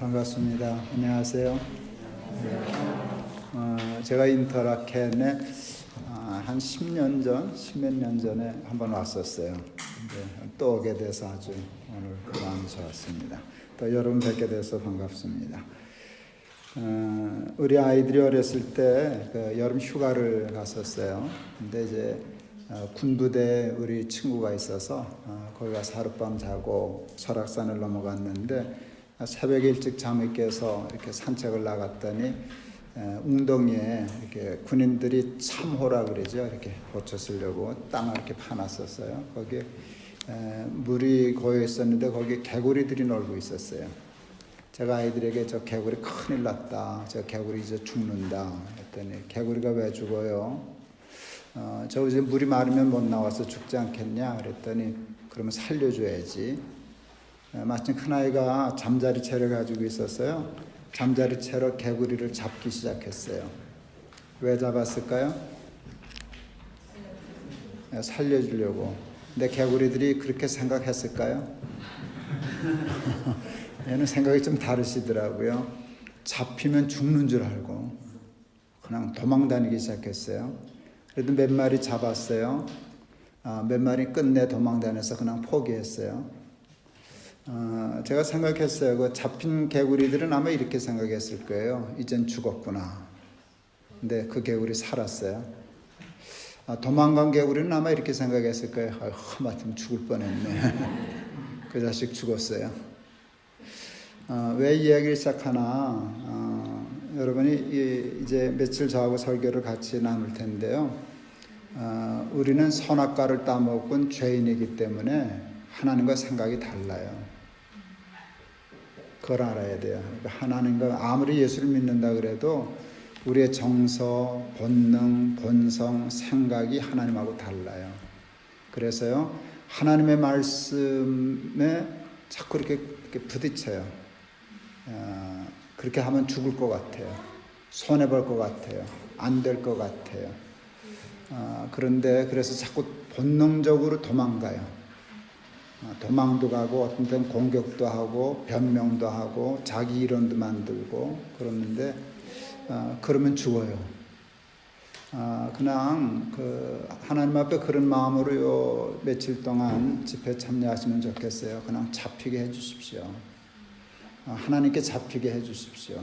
반갑습니다. 안녕하세요. 제가 인터라켄에 한 10년 전, 10몇 년 전에 한번 왔었어요. 또 오게 돼서 아주 오늘 마음이 좋았습니다. 또 여러분 뵙게 돼서 반갑습니다. 우리 아이들이 어렸을 때 그 여름 휴가를 갔었어요. 근데 이제 군부대 우리 친구가 있어서 거기 가서 하룻밤 자고 설악산을 넘어갔는데 새벽에 일찍 잠이 깨서 이렇게 산책을 나갔더니 웅덩이에 이렇게 군인들이 참호라 그러죠. 이렇게 고쳐 쓰려고 땅을 이렇게 파놨었어요. 거기에 물이 고여 있었는데 거기에 개구리들이 놀고 있었어요. 제가 아이들에게 저 개구리 큰일 났다. 저 개구리 이제 죽는다. 했더니 개구리가 왜 죽어요? 저 이제 물이 마르면 못 나와서 죽지 않겠냐? 그랬더니 그러면 살려줘야지. 마침 큰아이가 잠자리채를 가지고 있었어요. 잠자리채로 개구리를 잡기 시작했어요. 왜 잡았을까요? 살려주려고. 근데 개구리들이 그렇게 생각했을까요? 얘는 생각이 좀 다르시더라고요. 잡히면 죽는 줄 알고 그냥 도망다니기 시작했어요. 그래도 몇 마리 잡았어요. 몇 마리 끝내 도망다녀서 그냥 포기했어요. 제가 생각했어요. 그 잡힌 개구리들은 아마 이렇게 생각했을 거예요. 이젠 죽었구나. 근데 그 개구리 살았어요. 도망간 개구리는 아마 이렇게 생각했을 거예요. 하마터면 죽을 뻔했네. 그 자식 죽었어요. 왜 이야기를 시작하나? 여러분이 이제 며칠 저하고 설교를 같이 나눌 텐데요. 우리는 선악과를 따먹은 죄인이기 때문에 하나님과 생각이 달라요. 그걸 알아야 돼요. 하나님과 아무리 예수를 믿는다 그래도 우리의 정서, 본능, 본성, 생각이 하나님하고 달라요. 그래서요, 하나님의 말씀에 자꾸 이렇게 부딪혀요. 그렇게 하면 죽을 것 같아요. 손해볼 것 같아요. 안 될 것 같아요. 그런데 그래서 자꾸 본능적으로 도망가요. 도망도 가고 어떤 때는 공격도 하고 변명도 하고 자기 이론도 만들고 그러는데 그러면 죽어요. 그냥 하나님 앞에 그런 마음으로 요 며칠 동안 집회 참여하시면 좋겠어요. 그냥 잡히게 해주십시오. 하나님께 잡히게 해주십시오.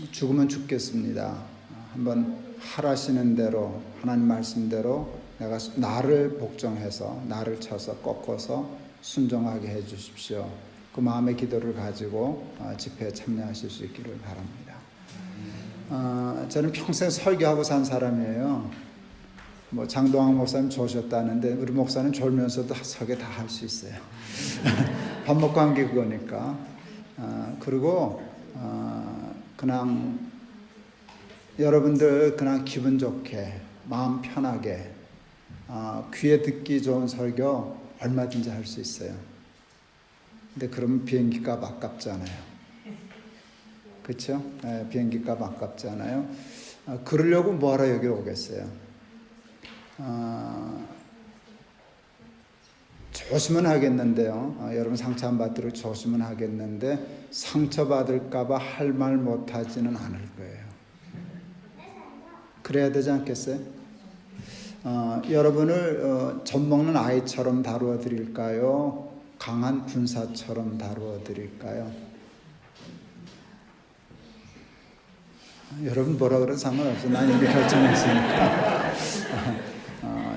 죽으면 죽겠습니다. 한번 하라시는 대로 하나님 말씀대로 내가 나를 복종해서 나를 쳐서 꺾어서 순종하게 해주십시오. 그 마음의 기도를 가지고 집회에 참여하실 수 있기를 바랍니다. 저는 평생 설교하고 산 사람이에요. 뭐 장동학 목사님 조셨다는데 우리 목사는 졸면서도 설교 다 할 수 있어요. 밥 먹고 한 게 그거니까. 그리고 그냥 여러분들 그냥 기분 좋게 마음 편하게 귀에 듣기 좋은 설교 얼마든지 할 수 있어요. 근데 그러면 비행기값 아깝잖아요. 그렇죠? 네, 비행기값 아깝잖아요. 그러려고 뭐하러 여기 오겠어요? 조심은 하겠는데요. 여러분 상처 안 받도록 조심은 하겠는데 상처받을까 봐 할 말 못하지는 않을 거예요. 그래야 되지 않겠어요? 여러분을 젖 먹는 아이처럼 다루어 드릴까요? 강한 군사처럼 다루어 드릴까요? 여러분 뭐라 그래도 상관없어요. 난 이미 결정했으니까.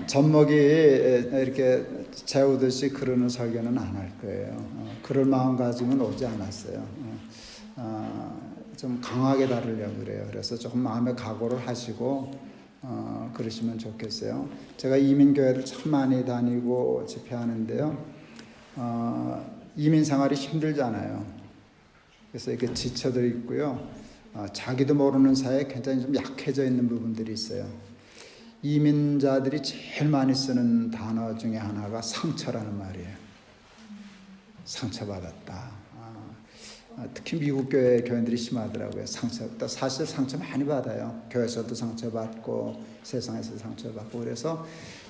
젖먹이 이렇게 재우듯이 그러는 설교는 안 할 거예요. 그럴 마음 가지고는 오지 않았어요. 좀 강하게 다루려고 그래요. 그래서 조금 마음의 각오를 하시고 그러시면 좋겠어요. 제가 이민교회를 참 많이 다니고 집회하는데요. 이민 생활이 힘들잖아요. 그래서 이렇게 지쳐져 있고요. 자기도 모르는 사이에 굉장히 좀 약해져 있는 부분들이 있어요. 이민자들이 제일 많이 쓰는 단어 중에 하나가 상처라는 말이에요. 상처받았다. 특히 미국 교회 교인들이 심하더라고요. 사실 상처 많이 받아요. 교회에서도 상처받고 세상에서 상처받고. 그래서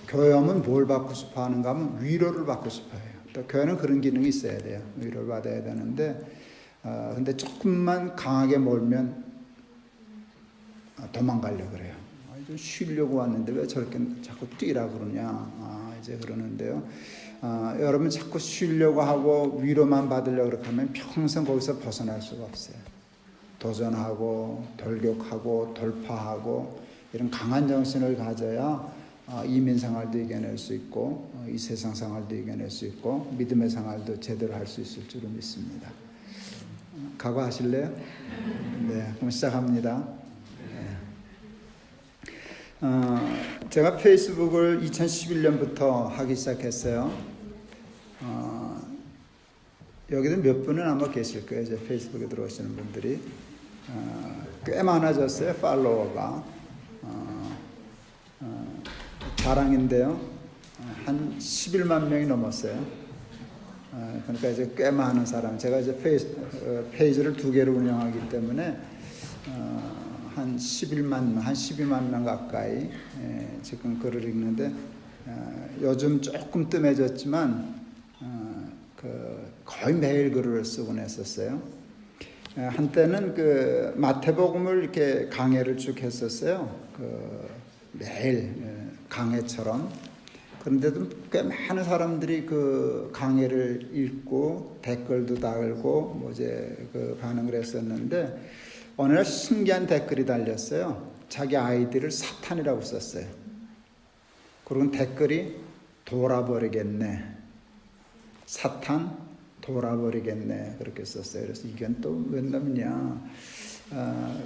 교회 오면 뭘 받고 싶어 하는가 하면 위로를 받고 싶어요. 또 교회는 그런 기능이 있어야 돼요. 위로를 받아야 되는데 근데 조금만 강하게 몰면 도망가려고 그래요. 좀 쉬려고 왔는데 왜 저렇게 자꾸 뛰라 그러냐. 이제 그러는데요. 여러분 자꾸 쉬려고 하고 위로만 받으려고 그렇게 하면 평생 거기서 벗어날 수가 없어요. 도전하고 돌격하고 돌파하고 이런 강한 정신을 가져야 이민 생활도 이겨낼 수 있고 이 세상 생활도 이겨낼 수 있고 믿음의 생활도 제대로 할 수 있을 줄로 믿습니다. 각오하실래요? 네, 그럼 시작합니다. 제가 페이스북을 2011년부터 하기 시작했어요. 여기도 몇 분은 아마 계실 거예요. 제 페이스북에 들어오시는 분들이 꽤 많아졌어요. 팔로워가 자랑인데요. 한 11만 명이 넘었어요. 그러니까 이제 꽤 많은 사람. 제가 이제 페이지를 2개로 운영하기 때문에 한 12만 명 가까이 지금 글을 읽는데 요즘 조금 뜸해졌지만 거의 매일 글을 쓰곤 했었어요. 한때는 그 마태복음을 이렇게 강해를 쭉 했었어요. 매일 강해처럼. 그런데도 꽤 많은 사람들이 그 강해를 읽고 댓글도 달고 이제 그 반응을 했었는데 어느 날 신기한 댓글이 달렸어요. 자기 아이디를 사탄이라고 썼어요. 그리고 댓글이 돌아버리겠네. 사탄 돌아버리겠네. 그렇게 썼어요. 그래서 이건 또 웬 놈이냐.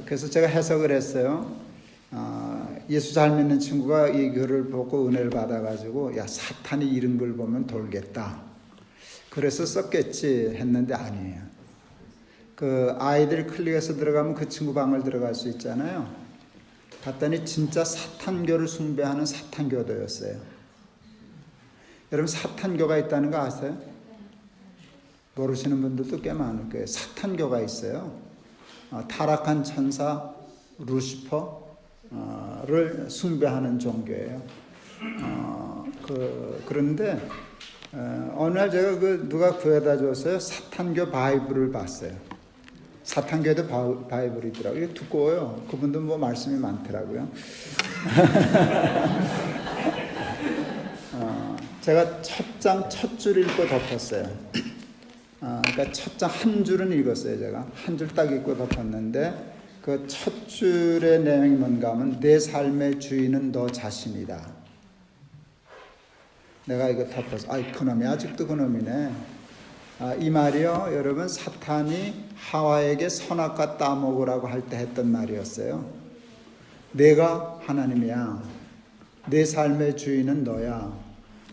그래서 제가 해석을 했어요. 예수 잘 믿는 친구가 이 글을 보고 은혜를 받아가지고 야 사탄이 이런 걸 보면 돌겠다. 그래서 썼겠지 했는데 아니에요. 그 아이들 클릭해서 들어가면 그 친구 방을 들어갈 수 있잖아요. 봤더니 진짜 사탄교를 숭배하는 사탄교도였어요. 여러분 사탄교가 있다는 거 아세요? 모르시는 분들도 꽤 많을 거예요. 사탄교가 있어요. 타락한 천사 루시퍼를 숭배하는 종교예요. 그런데 어느 날 제가 누가 구해다 줬어요. 사탄교 바이블을 봤어요. 사탄교에도 바이블이 있더라고요. 이게 두꺼워요. 그분도 말씀이 많더라고요. 제가 첫 장 첫 줄 읽고 덮었어요. 그러니까 첫 장 한 줄은 읽었어요. 제가 한 줄 딱 읽고 덮었는데 그 첫 줄의 내용이 뭔가 하면 내 삶의 주인은 너 자신이다. 내가 이거 덮어서 그놈이 아직도 그놈이네. 이 말이요, 여러분 사탄이 하와에게 선악과 따먹으라고 할 때 했던 말이었어요. 내가 하나님이야. 내 삶의 주인은 너야.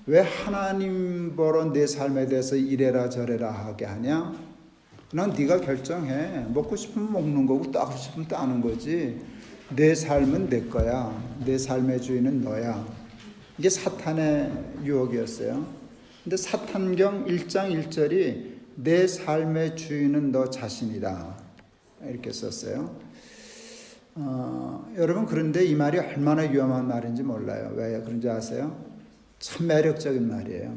왜 하나님 보러 내 삶에 대해서 이래라 저래라 하게 하냐? 난 네가 결정해. 먹고 싶으면 먹는 거고 따고 싶으면 따는 거지. 내 삶은 내 거야. 내 삶의 주인은 너야. 이게 사탄의 유혹이었어요. 근데 사탄경 1장 1절이 내 삶의 주인은 너 자신이다. 이렇게 썼어요. 여러분 그런데 이 말이 얼마나 위험한 말인지 몰라요. 왜 그런지 아세요? 참 매력적인 말이에요.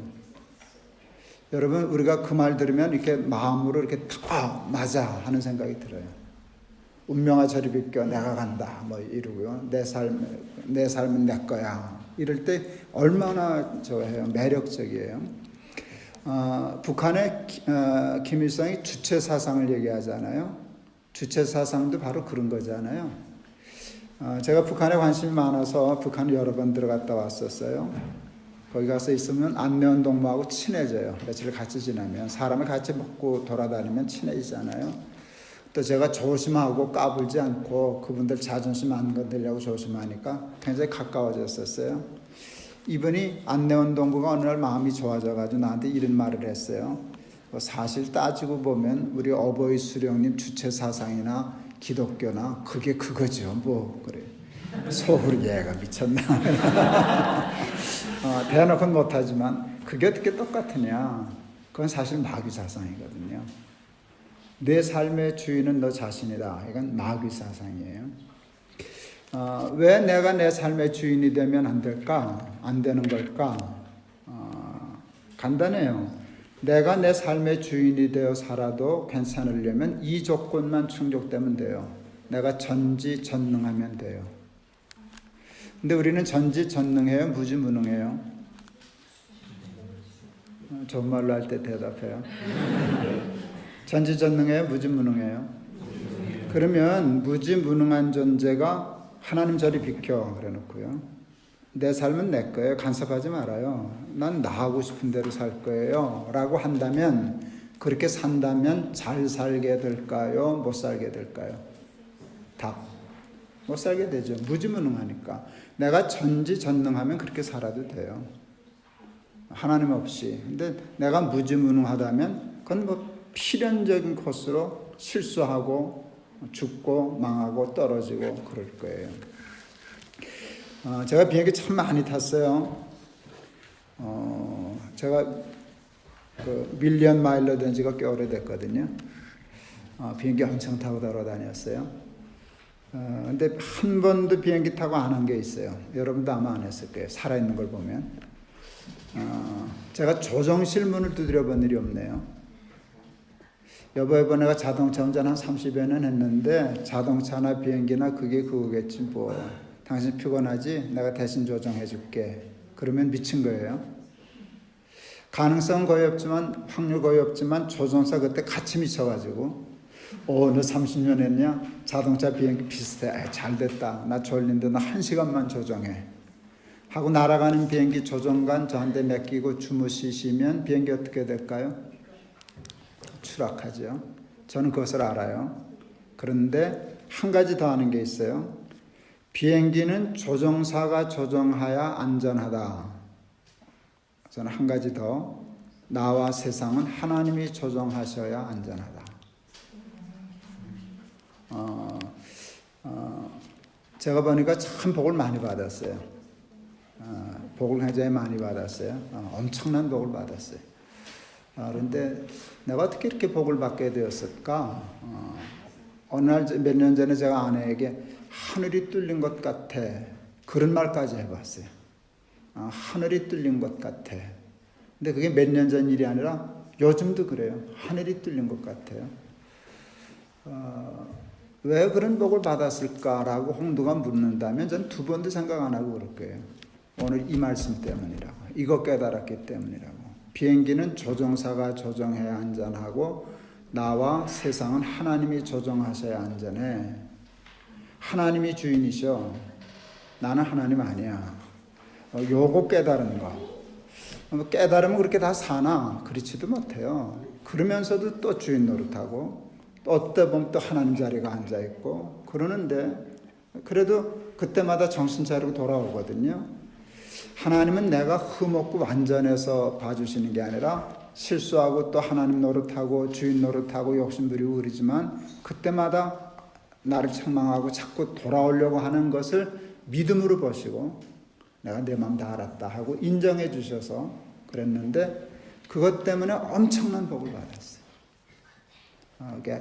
여러분 우리가 그 말 들으면 이렇게 마음으로 이렇게 맞아 하는 생각이 들어요. 운명아 저리 비껴 내가 간다 이러고요. 내 삶은 내 거야. 이럴 때 얼마나 좋아해요. 매력적이에요. 북한의 김일성이 주체 사상을 얘기하잖아요. 주체 사상도 바로 그런 거잖아요. 제가 북한에 관심이 많아서 북한 여러 번 들어갔다 왔었어요. 거기 가서 있으면 안내원 동무하고 친해져요. 며칠 같이 지나면 사람을 같이 먹고 돌아다니면 친해지잖아요. 또 제가 조심하고 까불지 않고 그분들 자존심 안 건드리려고 조심하니까 굉장히 가까워졌었어요. 이분이 안내원 동무가 어느 날 마음이 좋아져가지고 나한테 이런 말을 했어요. 사실 따지고 보면 우리 어버이 수령님 주체 사상이나 기독교나 그게 그거죠. 그래. 속으로 얘가 미쳤나. 대놓고는 못하지만 그게 어떻게 똑같으냐. 그건 사실 마귀 사상이거든요. 내 삶의 주인은 너 자신이다. 이건 마귀 사상이에요. 왜 내가 내 삶의 주인이 되면 안 될까? 안 되는 걸까? 간단해요. 내가 내 삶의 주인이 되어 살아도 괜찮으려면 이 조건만 충족되면 돼요. 내가 전지전능하면 돼요. 근데 우리는 전지전능해요? 무지무능해요? 좋은 말로 할 때 대답해요. 전지전능해요? 무지무능해요? 그러면 무지무능한 존재가 하나님 저리 비켜 그래 놓고요. 내 삶은 내 거예요. 간섭하지 말아요. 난 나 하고 싶은 대로 살 거예요. 라고 한다면, 그렇게 산다면 잘 살게 될까요? 못 살게 될까요? 답. 못 살게 되죠. 무지무능하니까. 내가 전지전능하면 그렇게 살아도 돼요. 하나님 없이. 근데 내가 무지무능하다면 그건 뭐 필연적인 코스로 실수하고 죽고 망하고 떨어지고 그럴 거예요. 제가 비행기 참 많이 탔어요. 제가 그 밀리언 마일러 된 지가 꽤 오래됐거든요. 비행기 엄청 타고 돌아다녔어요. 근데 한 번도 비행기 타고 안 한 게 있어요. 여러분도 아마 안 했을 거예요. 살아있는 걸 보면. 제가 조종실 문을 두드려 본 일이 없네요. 여보 내가 자동차 운전 한 30여 년 했는데 자동차나 비행기나 그게 그거겠지 뭐. 당신 피곤하지? 내가 대신 조정해 줄게. 그러면 미친 거예요. 가능성 거의 없지만 확률 거의 없지만 조종사 그때 같이 미쳐가지고 너 30년 했냐? 자동차 비행기 비슷해. 잘 됐다. 나 졸린데 나 1시간만 조정해. 하고 날아가는 비행기 조종관 저한테 맡기고 주무시면 비행기 어떻게 될까요? 추락하죠. 저는 그것을 알아요. 그런데 한 가지 더 아는 게 있어요. 비행기는 조종사가 조종하야 안전하다. 저는 한 가지 더, 나와 세상은 하나님이 조종하셔야 안전하다. 제가 보니까 참 복을 많이 받았어요. 복을 굉장히 많이 받았어요. 엄청난 복을 받았어요. 그런데 내가 어떻게 이렇게 복을 받게 되었을까? 어느 날 몇 년 전에 제가 아내에게 하늘이 뚫린 것 같아. 그런 말까지 해봤어요. 하늘이 뚫린 것 같아. 근데 그게 몇 년 전 일이 아니라 요즘도 그래요. 하늘이 뚫린 것 같아요. 왜 그런 복을 받았을까라고 홍두가 묻는다면 전 두 번도 생각 안 하고 그럴 거예요. 오늘 이 말씀 때문이라고. 이거 깨달았기 때문이라고. 비행기는 조종사가 조종해야 안전하고 나와 세상은 하나님이 조종하셔야 안전해. 하나님이 주인이셔. 나는 하나님 아니야. 요거 깨달은 거. 깨달으면 그렇게 다 사나? 그렇지도 못해요. 그러면서도 또 주인 노릇하고 또 어때 보면 또 하나님 자리가 앉아있고 그러는데 그래도 그때마다 정신 차리고 돌아오거든요. 하나님은 내가 흠없고 완전해서 봐주시는 게 아니라 실수하고 또 하나님 노릇하고 주인 노릇하고 욕심부리고 그러지만 그때마다 나를 책망하고 자꾸 돌아오려고 하는 것을 믿음으로 보시고 내가 내 마음 다 알았다 하고 인정해 주셔서 그랬는데 그것 때문에 엄청난 복을 받았어요.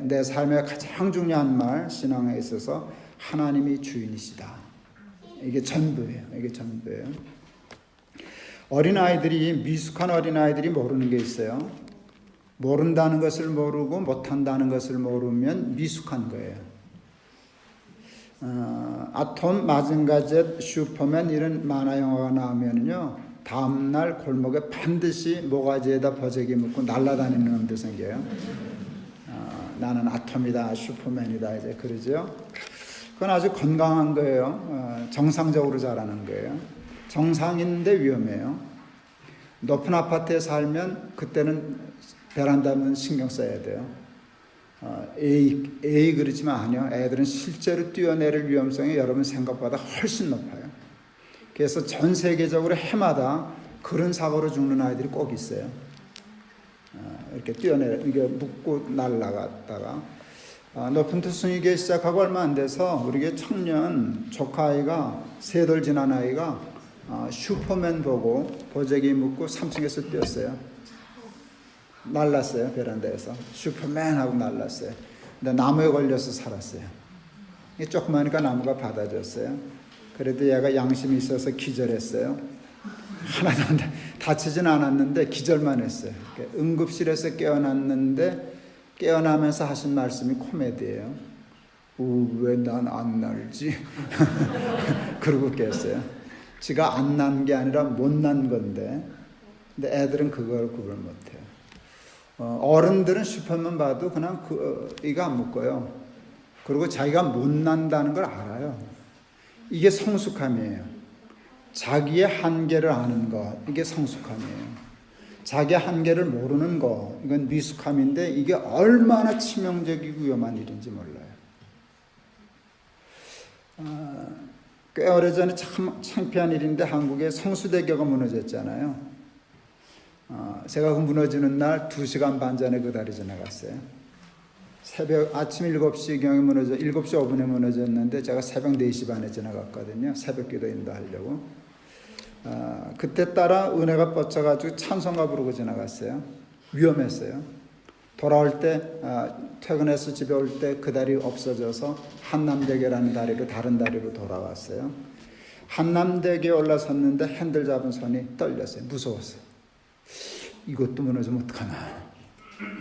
내 삶의 가장 중요한 말, 신앙에 있어서 하나님이 주인이시다. 이게 전부예요. 이게 전부예요. 어린아이들이, 미숙한 어린아이들이 모르는 게 있어요. 모른다는 것을 모르고 못한다는 것을 모르면 미숙한 거예요. 아톰, 마징가젯, 슈퍼맨 이런 만화 영화가 나오면요 다음날 골목에 반드시 모가지에다 버제기 묶고 날아다니는 놈들 생겨요. 나는 아톰이다, 슈퍼맨이다 이제 그러죠. 그건 아주 건강한 거예요. 정상적으로 자라는 거예요. 정상인데 위험해요. 높은 아파트에 살면 그때는 베란다면 신경 써야 돼요. 에이 그렇지만 아니요. 애들은 실제로 뛰어내릴 위험성이 여러분 생각보다 훨씬 높아요. 그래서 전 세계적으로 해마다 그런 사고로 죽는 아이들이 꼭 있어요. 이렇게 이게 묶고 날아갔다가 높은 투승이기 시작하고 얼마 안 돼서 우리 청년 조카아이가 3돌 지난 아이가 슈퍼맨 보고 보재기 묶고 3층에서 뛰었어요. 날랐어요. 베란다에서 슈퍼맨 하고 날랐어요. 근데 나무에 걸려서 살았어요. 조그마니까 나무가 받아줬어요. 그래도 얘가 양심이 있어서 기절했어요. 하나도 다치진 않았는데 기절만 했어요. 응급실에서 깨어났는데 깨어나면서 하신 말씀이 코미디예요. 왜 난 안 날지? 그러고 깼어요. 지가 안 난 게 아니라 못 난 건데, 근데 애들은 그걸 구별 못해요. 어른들은 슈퍼맨 봐도 그냥 이가 안 묶어요. 그리고 자기가 못 난다는 걸 알아요. 이게 성숙함이에요. 자기의 한계를 아는 것, 이게 성숙함이에요. 자기의 한계를 모르는 것, 이건 미숙함인데 이게 얼마나 치명적이고 위험한 일인지 몰라요. 꽤 오래전에 참 창피한 일인데 한국에 성수대교가 무너졌잖아요. 제가 그 무너지는 날 2시간 반 전에 그 다리 지나갔어요. 아침 7시경에 7시 5분에 무너졌는데 제가 새벽 4시 반에 지나갔거든요. 새벽 기도 인도하려고. 그때 따라 은혜가 뻗쳐가지고 찬송가 부르고 지나갔어요. 위험했어요. 돌아올 때, 퇴근해서 집에 올 때 그 다리 없어져서 한남대교라는 다리로 다른 다리로 돌아왔어요. 한남대교에 올라섰는데 핸들 잡은 손이 떨렸어요. 무서웠어요. 이것도 무너지면 어떡하나.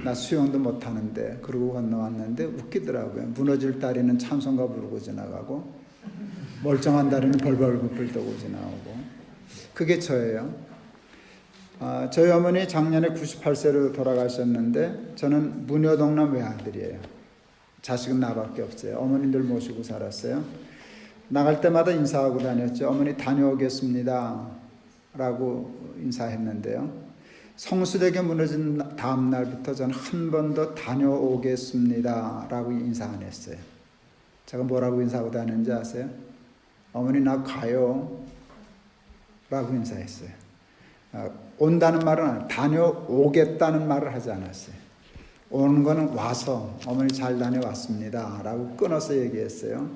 나 수영도 못하는데. 그러고 건너왔는데 웃기더라고요. 무너질 다리는 찬송가 부르고 지나가고 멀쩡한 다리는 벌벌 떠고 지나오고. 그게 저예요. 저희 어머니 작년에 98세로 돌아가셨는데 저는 무녀동남 외아들이에요. 자식은 나밖에 없어요. 어머니들 모시고 살았어요. 나갈 때마다 인사하고 다녔죠. 어머니 다녀오겠습니다 라고 인사했는데요. 성수대교 무너진 다음 날부터 저는 한 번 더 다녀오겠습니다 라고 인사 안 했어요. 제가 뭐라고 인사하고 다녔는지 아세요? 어머니 나 가요 라고 인사했어요. 온다는 말은 아니에요. 다녀오겠다는 말을 하지 않았어요. 오는 거는 와서 어머니 잘 다녀왔습니다 라고 끊어서 얘기했어요.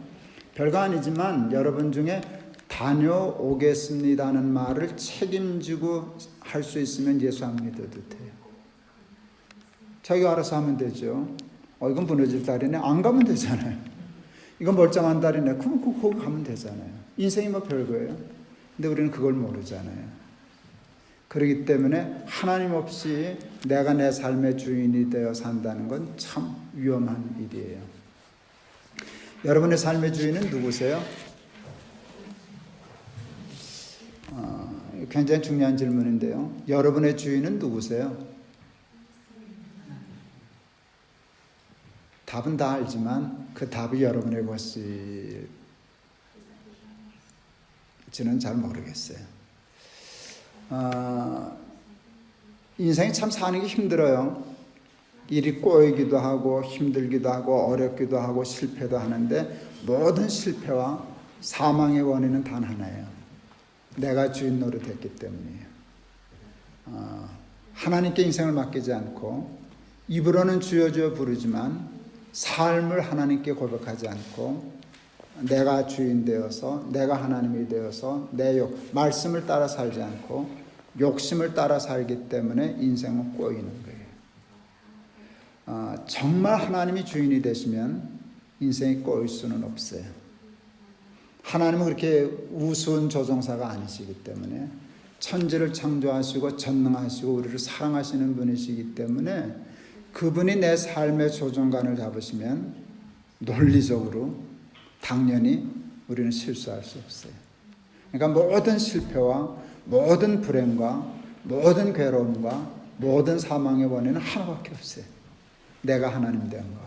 별거 아니지만 여러분 중에 다녀오겠습니다는 말을 책임지고 할 수 있으면 예수 안 믿어도 돼요. 자기가 알아서 하면 되죠. 이건 무너질 다리네. 안 가면 되잖아요. 이건 멀쩡한 다리네. 그럼 거기 가면 되잖아요. 인생이 뭐 별거예요. 근데 우리는 그걸 모르잖아요. 그렇기 때문에 하나님 없이 내가 내 삶의 주인이 되어 산다는 건 참 위험한 일이에요. 여러분의 삶의 주인은 누구세요? 굉장히 중요한 질문인데요. 여러분의 주인은 누구세요? 답은 다 알지만 그 답이 여러분의 것일지는 잘 모르겠어요. 인생이 참 사는 게 힘들어요. 일이 꼬이기도 하고 힘들기도 하고 어렵기도 하고 실패도 하는데 모든 실패와 사망의 원인은 단 하나예요. 내가 주인 노릇했기 때문이에요. 하나님께 인생을 맡기지 않고 입으로는 주여 주여 부르지만 삶을 하나님께 고백하지 않고 내가 주인 되어서 내가 하나님이 되어서 내 말씀을 따라 살지 않고 욕심을 따라 살기 때문에 인생은 꼬이는 거예요. 정말 하나님이 주인이 되시면 인생이 꼬일 수는 없어요. 하나님은 그렇게 우스운 조종사가 아니시기 때문에 천지를 창조하시고 전능하시고 우리를 사랑하시는 분이시기 때문에 그분이 내 삶의 조종관을 잡으시면 논리적으로 당연히 우리는 실수할 수 없어요. 그러니까 모든 실패와 모든 불행과 모든 괴로움과 모든 사망의 원인은 하나밖에 없어요. 내가 하나님 된 거,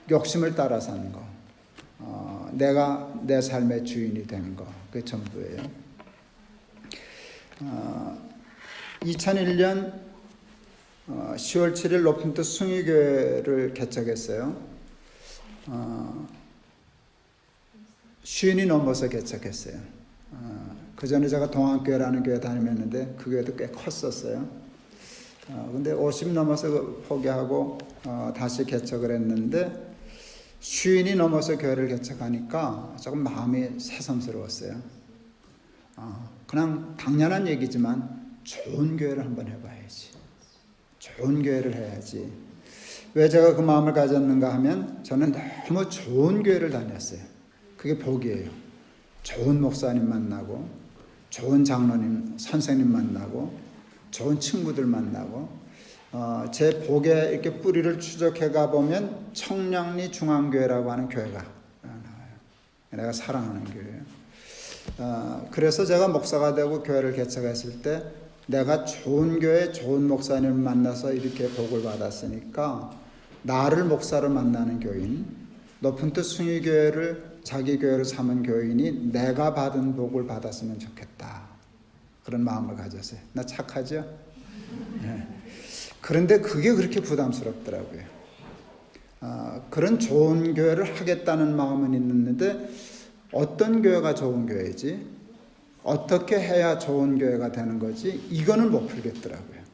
욕심을 따라 사는 거, 내가 내 삶의 주인이 된 거, 그게 전부예요. 2001년 10월 7일 높임터 숭의교회를 개척했어요. 쉰이 넘어서 개척했어요. 그 전에 제가 동안교회라는 교회 다니면는데 그 교회도 꽤 컸었어요. 근데 50 넘어서 포기하고 다시 개척을 했는데 쉰이 넘어서 교회를 개척하니까 조금 마음이 새삼스러웠어요. 그냥 당연한 얘기지만 좋은 교회를 한번 해봐야지. 좋은 교회를 해야지. 왜 제가 그 마음을 가졌는가 하면 저는 너무 좋은 교회를 다녔어요. 그게 복이에요. 좋은 목사님 만나고 좋은 장로님, 선생님 만나고 좋은 친구들 만나고 제 복에 이렇게 뿌리를 추적해 가보면 청량리 중앙교회라고 하는 교회가 나와요. 내가 사랑하는 교회예요. 그래서 제가 목사가 되고 교회를 개척했을 때 내가 좋은 교회, 좋은 목사님을 만나서 이렇게 복을 받았으니까 나를 목사로 만나는 교인, 높은 뜻 숭의교회를 자기 교회로 삼은 교인이 내가 받은 복을 받았으면 좋겠다. 그런 마음을 가졌어요. 나 착하죠? 네. 그런데 그게 그렇게 부담스럽더라고요. 그런 좋은 교회를 하겠다는 마음은 있는데 어떤 교회가 좋은 교회지? 어떻게 해야 좋은 교회가 되는 거지? 이거는 못 풀겠더라고요.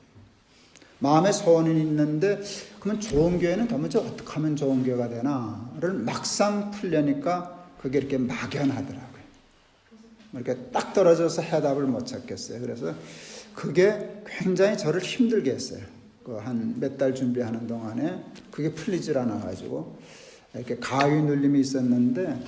마음에 소원이 있는데 그러면 좋은 교회는 도대체 어떻게 하면 좋은 교회가 되나를 막상 풀려니까 그게 이렇게 막연하더라고요. 이렇게 딱 떨어져서 해답을 못 찾겠어요. 그래서 그게 굉장히 저를 힘들게 했어요. 한 몇 달 준비하는 동안에 그게 풀리질 않아가지고 이렇게 가위 눌림이 있었는데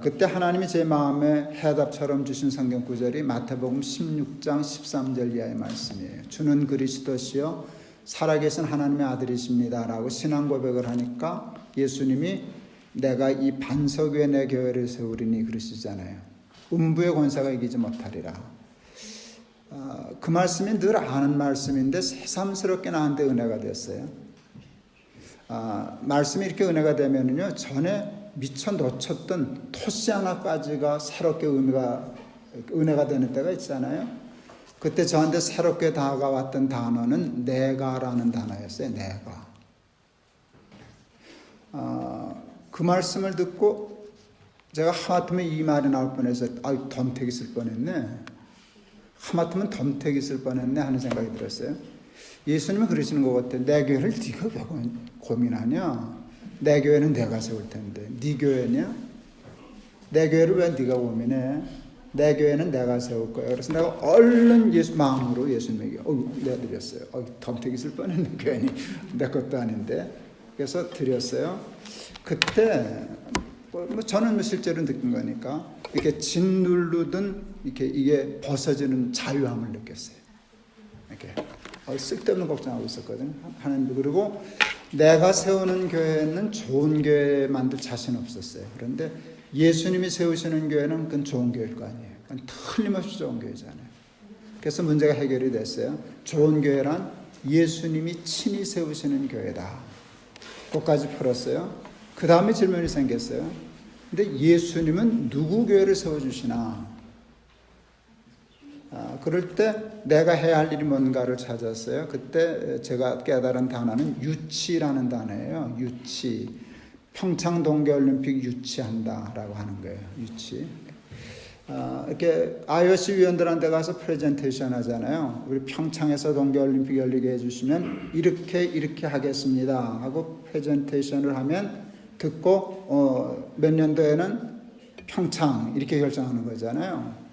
그때 하나님이 제 마음에 해답처럼 주신 성경 구절이 마태복음 16장 13절 이하의 말씀이에요. 주는 그리스도시요 살아계신 하나님의 아들이십니다 라고 신앙 고백을 하니까 예수님이 내가 이 반석 위에 내 교회를 세우리니 그러시잖아요. 음부의 권세가 이기지 못하리라. 그 말씀이 늘 아는 말씀인데 새삼스럽게 나한테 은혜가 됐어요. 말씀이 이렇게 은혜가 되면은요, 전에 미처 놓쳤던 토시 하나까지가 새롭게 은혜가 되는 때가 있잖아요. 그때 저한테 새롭게 다가왔던 단어는 내가라는 단어였어요. 내가. 그 말씀을 듣고 제가 하마터면 이 말이 나올 뻔해서 덤택이 쓸 뻔했네. 하마터면 덤택이 쓸 뻔했네 하는 생각이 들었어요. 예수님은 그러시는 것 같아요. 내 교회를 네가 왜 고민하냐? 내 교회는 내가 세울 텐데 네 교회냐? 내 교회를 왜 네가 고민해? 내 교회는 내가 세울 거야. 그래서 내가 얼른 마음으로 예수님에게 내가 드렸어요. 덤택이 쓸 뻔했네. 괜히 내 것도 아닌데. 그래서 드렸어요. 그때 저는 실제로 느낀 거니까 이렇게 짓누르든 이게 벗어지는 자유함을 느꼈어요. 이렇게 쓸데없는 걱정하고 있었거든요. 하나님도. 그리고 내가 세우는 교회는 좋은 교회 만들 자신 없었어요. 그런데 예수님이 세우시는 교회는 그건 좋은 교회일 거 아니에요. 그건 틀림없이 좋은 교회잖아요. 그래서 문제가 해결이 됐어요. 좋은 교회란 예수님이 친히 세우시는 교회다. 그것까지 풀었어요. 그 다음에 질문이 생겼어요. 근데 예수님은 누구 교회를 세워주시나? 그럴 때 내가 해야 할 일이 뭔가를 찾았어요. 그때 제가 깨달은 단어는 유치라는 단어예요. 유치. 평창 동계올림픽 유치한다라고 하는 거예요. 유치. 이렇게 IOC 위원들한테 가서 프레젠테이션 하잖아요. 우리 평창에서 동계올림픽 열리게 해주시면 이렇게 하겠습니다 하고 프레젠테이션을 하면 듣고 몇 년도에는 평창 이렇게 결정하는 거잖아요.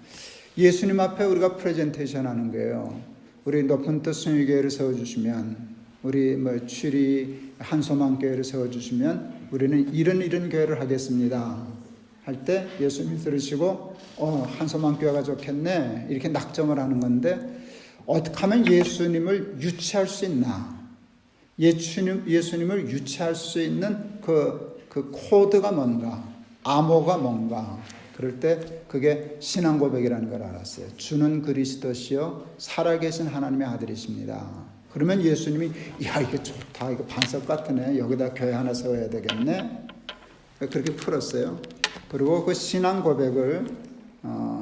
예수님 앞에 우리가 프레젠테이션 하는 거예요. 우리 높은 뜻 숭의교회를 세워주시면, 우리 취리 한소망교회를 세워주시면 우리는 이런 교회를 하겠습니다 할 때 예수님 들으시고 한소망교회가 좋겠네 이렇게 낙점을 하는 건데, 어떻게 하면 예수님을 유치할 수 있나? 예수님을 유치할 수 있는 그 코드가 뭔가, 암호가 뭔가. 그럴 때 그게 신앙 고백이라는 걸 알았어요. 주는 그리스도시요 살아계신 하나님의 아들이십니다. 그러면 예수님이 이게 좋다, 이거 반석 같으네, 여기다 교회 하나 세워야 되겠네, 그렇게 풀었어요. 그리고 그 신앙 고백을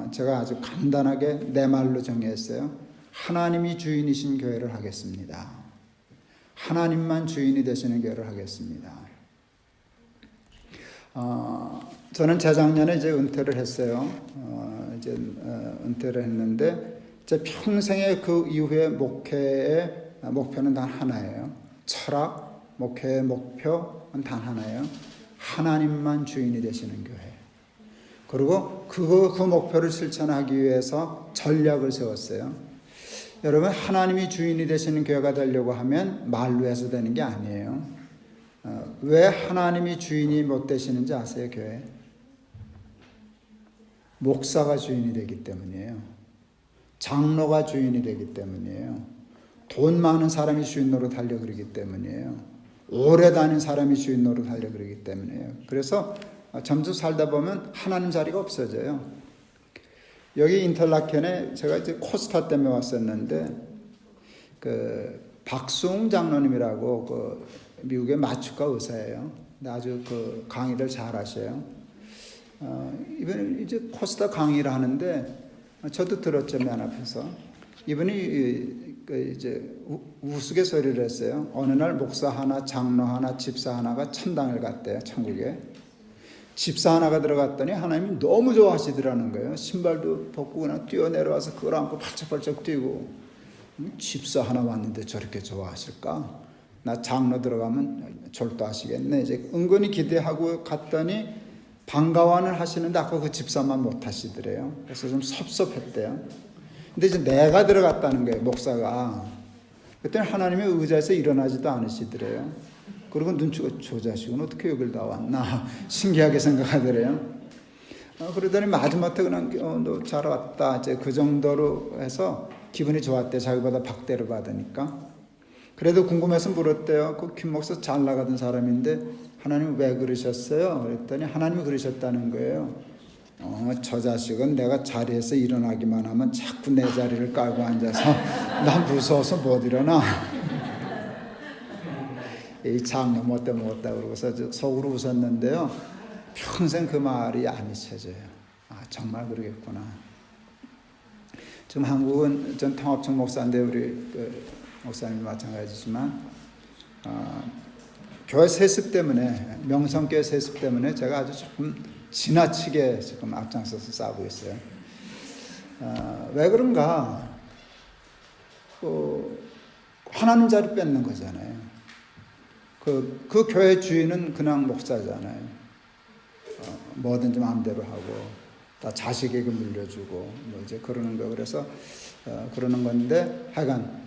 제가 아주 간단하게 내 말로 정리했어요. 하나님이 주인이신 교회를 하겠습니다. 하나님만 주인이 되시는 교회를 하겠습니다. 저는 재작년에 이제 은퇴를 했어요. 은퇴를 했는데 제 평생의 그 이후의 목표는 단 하나예요. 철학, 목회의 목표는 단 하나예요. 하나님만 주인이 되시는 교회. 그리고 그 목표를 실천하기 위해서 전략을 세웠어요. 여러분, 하나님이 주인이 되시는 교회가 되려고 하면 말로 해서 되는 게 아니에요. 왜 하나님이 주인이 못 되시는지 아세요? 교회? 목사가 주인이 되기 때문이에요. 장로가 주인이 되기 때문이에요. 돈 많은 사람이 주인 노릇 하려고 그러기 때문이에요. 오래 다닌 사람이 주인 노릇 하려고 그러기 때문이에요. 그래서 점점 살다 보면 하나님 자리가 없어져요. 여기 인터라켄에 제가 이제 코스타 때문에 왔었는데 그 박수웅 장로님이라고 그 미국의 마취과 의사예요. 근데 아주 그 강의를 잘 하셔요. 이번에 이제 코스타 강의를 하는데 저도 들었죠, 맨 앞에서. 이분이 그 이제 우스갯소리를 했어요. 어느 날 목사 하나, 장로 하나, 집사 하나가 천당을 갔대요, 천국에. 집사 하나가 들어갔더니 하나님이 너무 좋아하시더라는 거예요. 신발도 벗고 그냥 뛰어내려와서 그걸 안고 발짝발짝 뛰고. 집사 하나 왔는데 저렇게 좋아하실까? 나 장로 들어가면 졸도하시겠네. 이제 은근히 기대하고 갔더니 반가워는 하시는데 아까 그 집사만 못 하시더래요. 그래서 좀 섭섭했대요. 근데 이제 내가 들어갔다는 거예요, 목사가. 그랬더니 하나님의 의자에서 일어나지도 않으시더래요. 그리고 눈치가 저 자식은 어떻게 여길 다 왔나 신기하게 생각하더래요. 그러더니 마지막에 그냥 너 잘 왔다 이제 그 정도로 해서 기분이 좋았대. 자기보다 박대를 받으니까. 그래도 궁금해서 물었대요. 그 김 목사 잘 나가던 사람인데 하나님 왜 그러셨어요? 그랬더니 하나님이 그러셨다는 거예요. 저 자식은 내가 자리에서 일어나기만 하면 자꾸 내 자리를 깔고 앉아서 난 무서워서 못 일어나. 이 장로 못돼 못다 그러고서 속으로 웃었는데요. 평생 그 말이 안 잊혀져요. 정말 그러겠구나. 지금 한국은 전 통합청 목사인데 우리 그 목사님도 마찬가지지만 교회 세습 때문에 명성교회 세습 때문에 제가 아주 조금 지나치게 지금 앞장서서 싸우고 있어요. 왜 그런가? 하나님 자리 뺏는 거잖아요. 그 교회 주인은 그냥 목사잖아요. 뭐든지 마음대로 하고 다 자식에게 물려주고 뭐 이제 그러는 거. 그래서 그러는 건데 하여간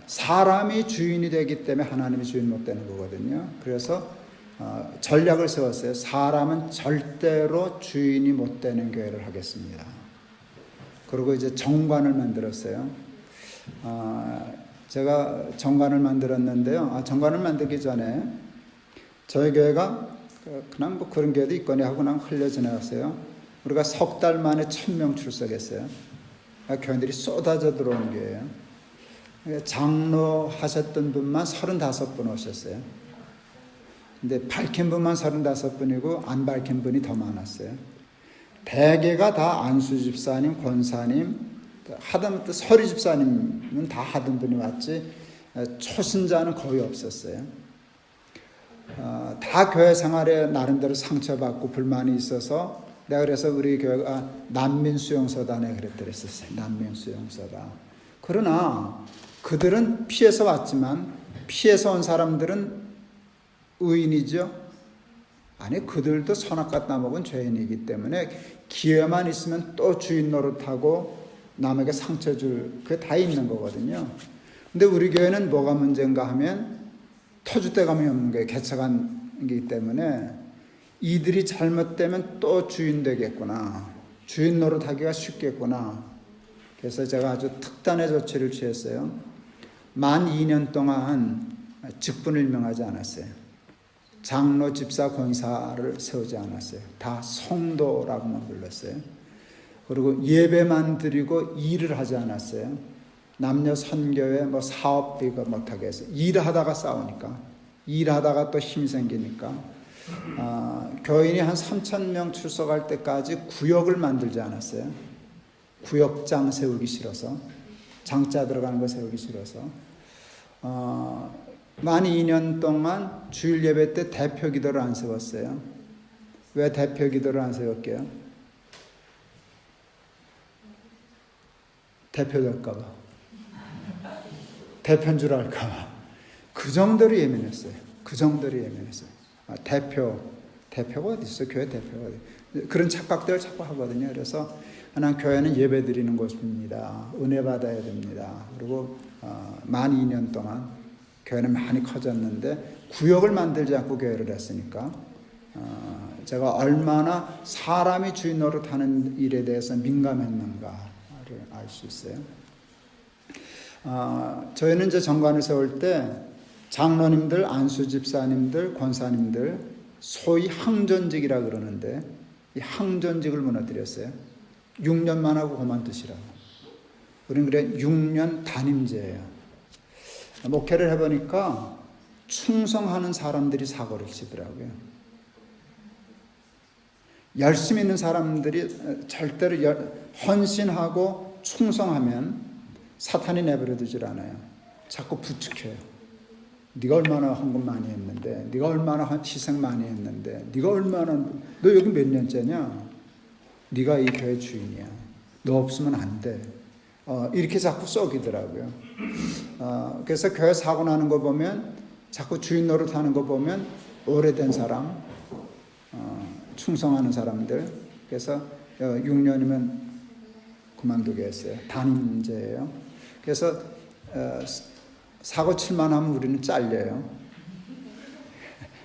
사람이 주인이 되기 때문에 하나님이 주인 못 되는 거거든요. 그래서 전략을 세웠어요. 사람은 절대로 주인이 못 되는 교회를 하겠습니다. 그리고 이제 정관을 만들었어요. 제가 정관을 만들었는데요. 정관을 만들기 전에 저희 교회가 그냥 뭐 그런 교회도 있거니 하고 그냥 흘려 지나갔어요. 우리가 석 달 만에 1000명 출석했어요. 교인들이 쏟아져 들어온 교회예요. 장로 하셨던 분만 35분 오셨어요. 근데 밝힌 분만 35분이고 안 밝힌 분이 더 많았어요. 대개가 다 안수 집사님, 권사님, 하던 서리 집사님은 다 하던 분이 왔지 초신자는 거의 없었어요. 다 교회 생활에 나름대로 상처받고 불만이 있어서 내가 그래서 우리 교회가 난민 수용소다 내가 그랬었어요. 난민 수용소다. 그러나 그들은 피해서 왔지만 피해서 온 사람들은 의인이죠. 아니 그들도 선악과 따먹은 죄인이기 때문에 기회만 있으면 또 주인 노릇하고 남에게 상처 줄 그게 다 있는 거거든요. 근데 우리 교회는 뭐가 문제인가 하면 터줏대감이 없는 거예요. 개척한이기 때문에 이들이 잘못되면 또 주인 되겠구나. 주인 노릇하기가 쉽겠구나. 그래서 제가 아주 특단의 조치를 취했어요. 만 2년 동안 직분을 명하지 않았어요. 장로, 집사, 권사를 세우지 않았어요. 다 성도라고만 불렀어요. 그리고 예배만 드리고 일을 하지 않았어요. 남녀 선교회 뭐 사업도 이거 못하게 해서 일하다가 싸우니까 일하다가 또 힘이 생기니까 교인이 한 3,000명 출석할 때까지 구역을 만들지 않았어요. 구역장 세우기 싫어서 장자 들어가는 거 세우기 싫어서 만 2년 동안 주일 예배 때 대표 기도를 안 세웠어요. 왜 대표 기도를 안 세웠게요? 대표 될까 봐. 대표인 줄 알까 봐. 그 정도로 예민했어요. 그 정도로 예민했어요. 대표가 어디 있어? 교회 대표가 어디? 그런 착각들을 자꾸 하거든요. 그래서 하나님 교회는 예배 드리는 곳입니다. 은혜 받아야 됩니다. 그리고 만 2년 동안 교회는 많이 커졌는데 구역을 만들지 않고 교회를 했으니까 제가 얼마나 사람이 주인 노릇하는 일에 대해서 민감했는가를 이렇게 알 수 있어요. 저희는 이제 정관을 세울 때 장로님들, 안수 집사님들, 권사님들 소위 항전직이라 그러는데 이 항전직을 무너뜨렸어요. 6년만 하고 그만두시라고. 우리는 그래 6년 단임제예요. 목회를 해보니까 충성하는 사람들이 사고를 치더라고요. 열심히 있는 사람들이 절대로 헌신하고 충성하면 사탄이 내버려 두질 않아요. 자꾸 부추겨요. 네가 얼마나 헌금 많이 했는데, 네가 얼마나 희생 많이 했는데, 네가 얼마나, 너 여기 몇 년째냐? 네가 이 교회 주인이야. 너 없으면 안 돼. 이렇게 자꾸 썩이더라고요. 그래서 교회 사고 나는 거 보면, 자꾸 주인 노릇하는 거 보면 오래된 사람, 충성하는 사람들. 그래서 6년이면 그만두게 했어요. 단임제예요. 그래서 사고 칠만 하면 우리는 잘려요.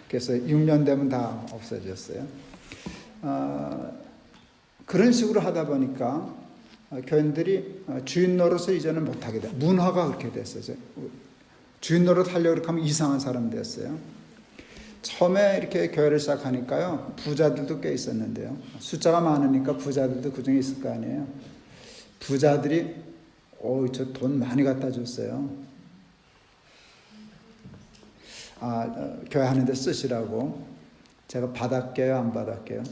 그래서 6년 되면 다 없어졌어요. 그런 식으로 하다 보니까 교인들이 주인 노릇을 이제는 못하게 돼요. 문화가 그렇게 됐어요. 주인 노릇 하려고 그렇게 하면 이상한 사람 됐어요. 처음에 이렇게 교회를 시작하니까요, 부자들도 꽤 있었는데요. 숫자가 많으니까 부자들도 그 중에 있을 거 아니에요. 부자들이 저 돈 많이 갖다 줬어요. 교회 하는데 쓰시라고. 제가 받았게요, 안 받았게요?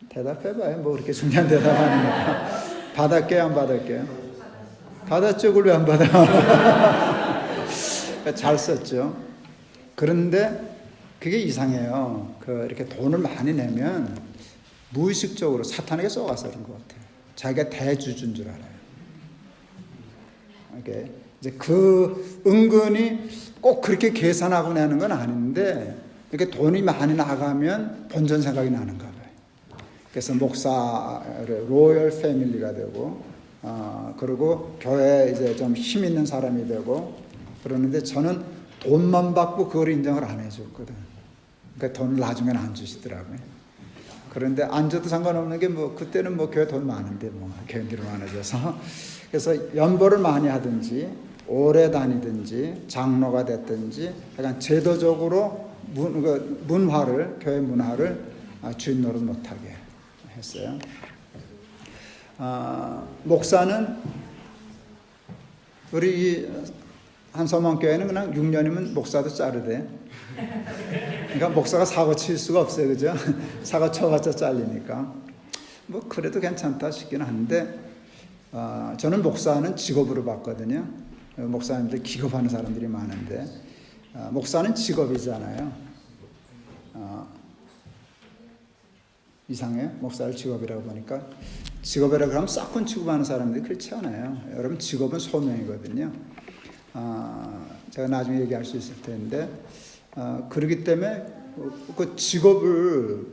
대답해봐요. 뭐 그렇게 중요한 대답 아니니까. 받았게요, 안 받았게요? 받았죠. 그걸 왜 안 받아? 잘 썼죠. 그런데 그게 이상해요. 이렇게 돈을 많이 내면 무의식적으로 사탄에게 쏘아서 그런 것 같아요. 자기가 대주주인 줄 알아요. 이제 은근히 꼭 그렇게 계산하고 내는 건 아닌데, 이렇게 돈이 많이 나가면 본전 생각이 나는가 봐요. 그래서 목사를 로열 패밀리가 되고, 그리고 교회에 이제 좀 힘 있는 사람이 되고, 그러는데 저는 돈만 받고 그걸 인정을 안 해줬거든. 그러니까 돈을 나중에는 안 주시더라고요. 그런데 안 줘도 상관없는 게 그때는 교회 돈 많은데 교인들이 많아져서. 그래서 연보를 많이 하든지 오래 다니든지 장로가 됐든지 약간 제도적으로 문화를, 교회 문화를 주인 노릇 못하게 했어요. 목사는 우리 한서만교회는 그냥 6년이면 목사도 자르대. 그러니까 목사가 사고 칠 수가 없어요. 그죠? 사고 쳐봤자 잘리니까. 그래도 괜찮다 싶긴 한데, 저는 목사는 직업으로 봤거든요. 목사님들 기겁하는 사람들이 많은데, 목사는 직업이잖아요. 이상해요. 목사를 직업이라고 보니까. 직업이라고 하면 싹군 취급하는 사람들이 그렇지 않아요. 여러분, 직업은 소명이거든요. 제가 나중에 얘기할 수 있을 텐데, 그렇기 때문에 그 직업을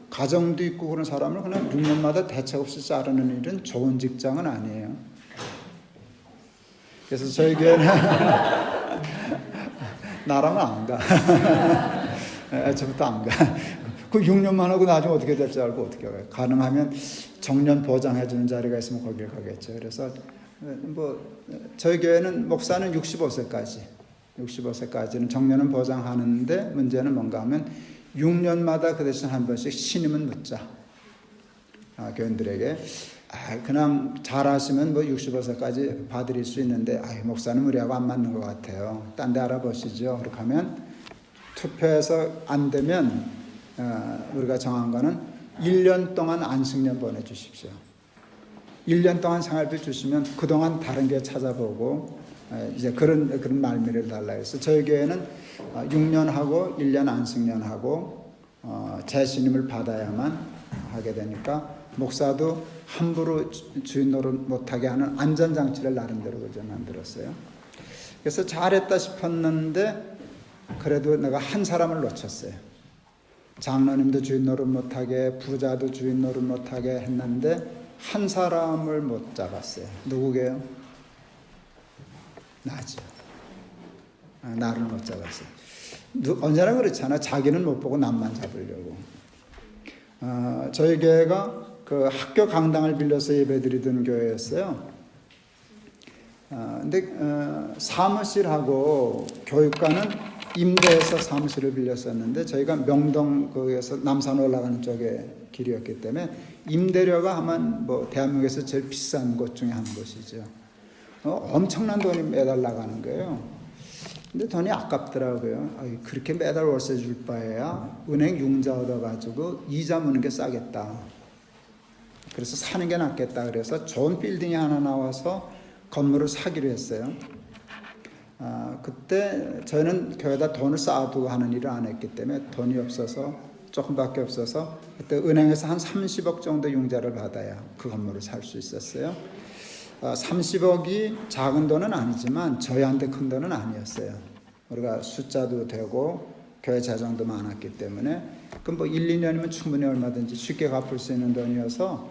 가정도 있고 그런 사람을 그냥 6년마다 대책 없이 자르는 일은 좋은 직장은 아니에요. 그래서 저희 교회는 나라면 안 가. 저부터 안 가. 그 6년만 하고 나중에 어떻게 될지 알고 어떻게 가요. 가능하면 정년 보장해주는 자리가 있으면 거기를 가겠죠. 그래서 저희 교회는 목사는 65세까지는 정년은 보장하는데, 문제는 뭔가 하면 6년마다 그 대신 한 번씩 신임은 묻자. 교인들에게. 그냥 잘하시면 65세까지 봐드릴 수 있는데, 목사는 우리하고 안 맞는 것 같아요. 딴 데 알아보시죠. 그렇게 하면 투표해서 안 되면 우리가 정한 거는 1년 동안 안식년 보내주십시오. 1년 동안 생활비 주시면 그동안 다른 게 찾아보고, 이제 그런 말미를 달라 해서 저희 교회는 6년 하고 1년 안식년 하고 재신임을 받아야만 하게 되니까, 목사도 함부로 주인 노릇 못하게 하는 안전장치를 나름대로 만들었어요. 그래서 잘했다 싶었는데, 그래도 내가 한 사람을 놓쳤어요. 장로님도 주인 노릇 못하게, 부자도 주인 노릇 못하게 했는데 한 사람을 못 잡았어요. 누구게요? 나죠. 나를 못 잡았어요. 언제나 그렇잖아. 자기는 못 보고 남만 잡으려고. 저희 교회가 그 학교 강당을 빌려서 예배드리던 교회였어요. 근데 사무실하고 교육과는 임대해서 사무실을 빌렸었는데 저희가 명동 거기에서 남산 올라가는 쪽에 길이었기 때문에 임대료가 아마 뭐 대한민국에서 제일 비싼 곳 중에 한 곳이죠. 엄청난 돈이 매달 나가는 거예요. 근데 돈이 아깝더라고요. 그렇게 매달 월세 줄 바에야 은행 융자 얻어가지고 이자 무는 게 싸겠다. 그래서 사는 게 낫겠다. 그래서 좋은 빌딩이 하나 나와서 건물을 사기로 했어요. 그때 저희는 교회에다 돈을 쌓아두고 하는 일을 안 했기 때문에 돈이 없어서 조금밖에 없어서 그때 은행에서 한 30억 정도 융자를 받아야 그 건물을 살 수 있었어요. 30억이 작은 돈은 아니지만 저희한테 큰 돈은 아니었어요. 우리가 숫자도 되고 교회 재정도 많았기 때문에 그럼 뭐 1, 2년이면 충분히 얼마든지 쉽게 갚을 수 있는 돈이어서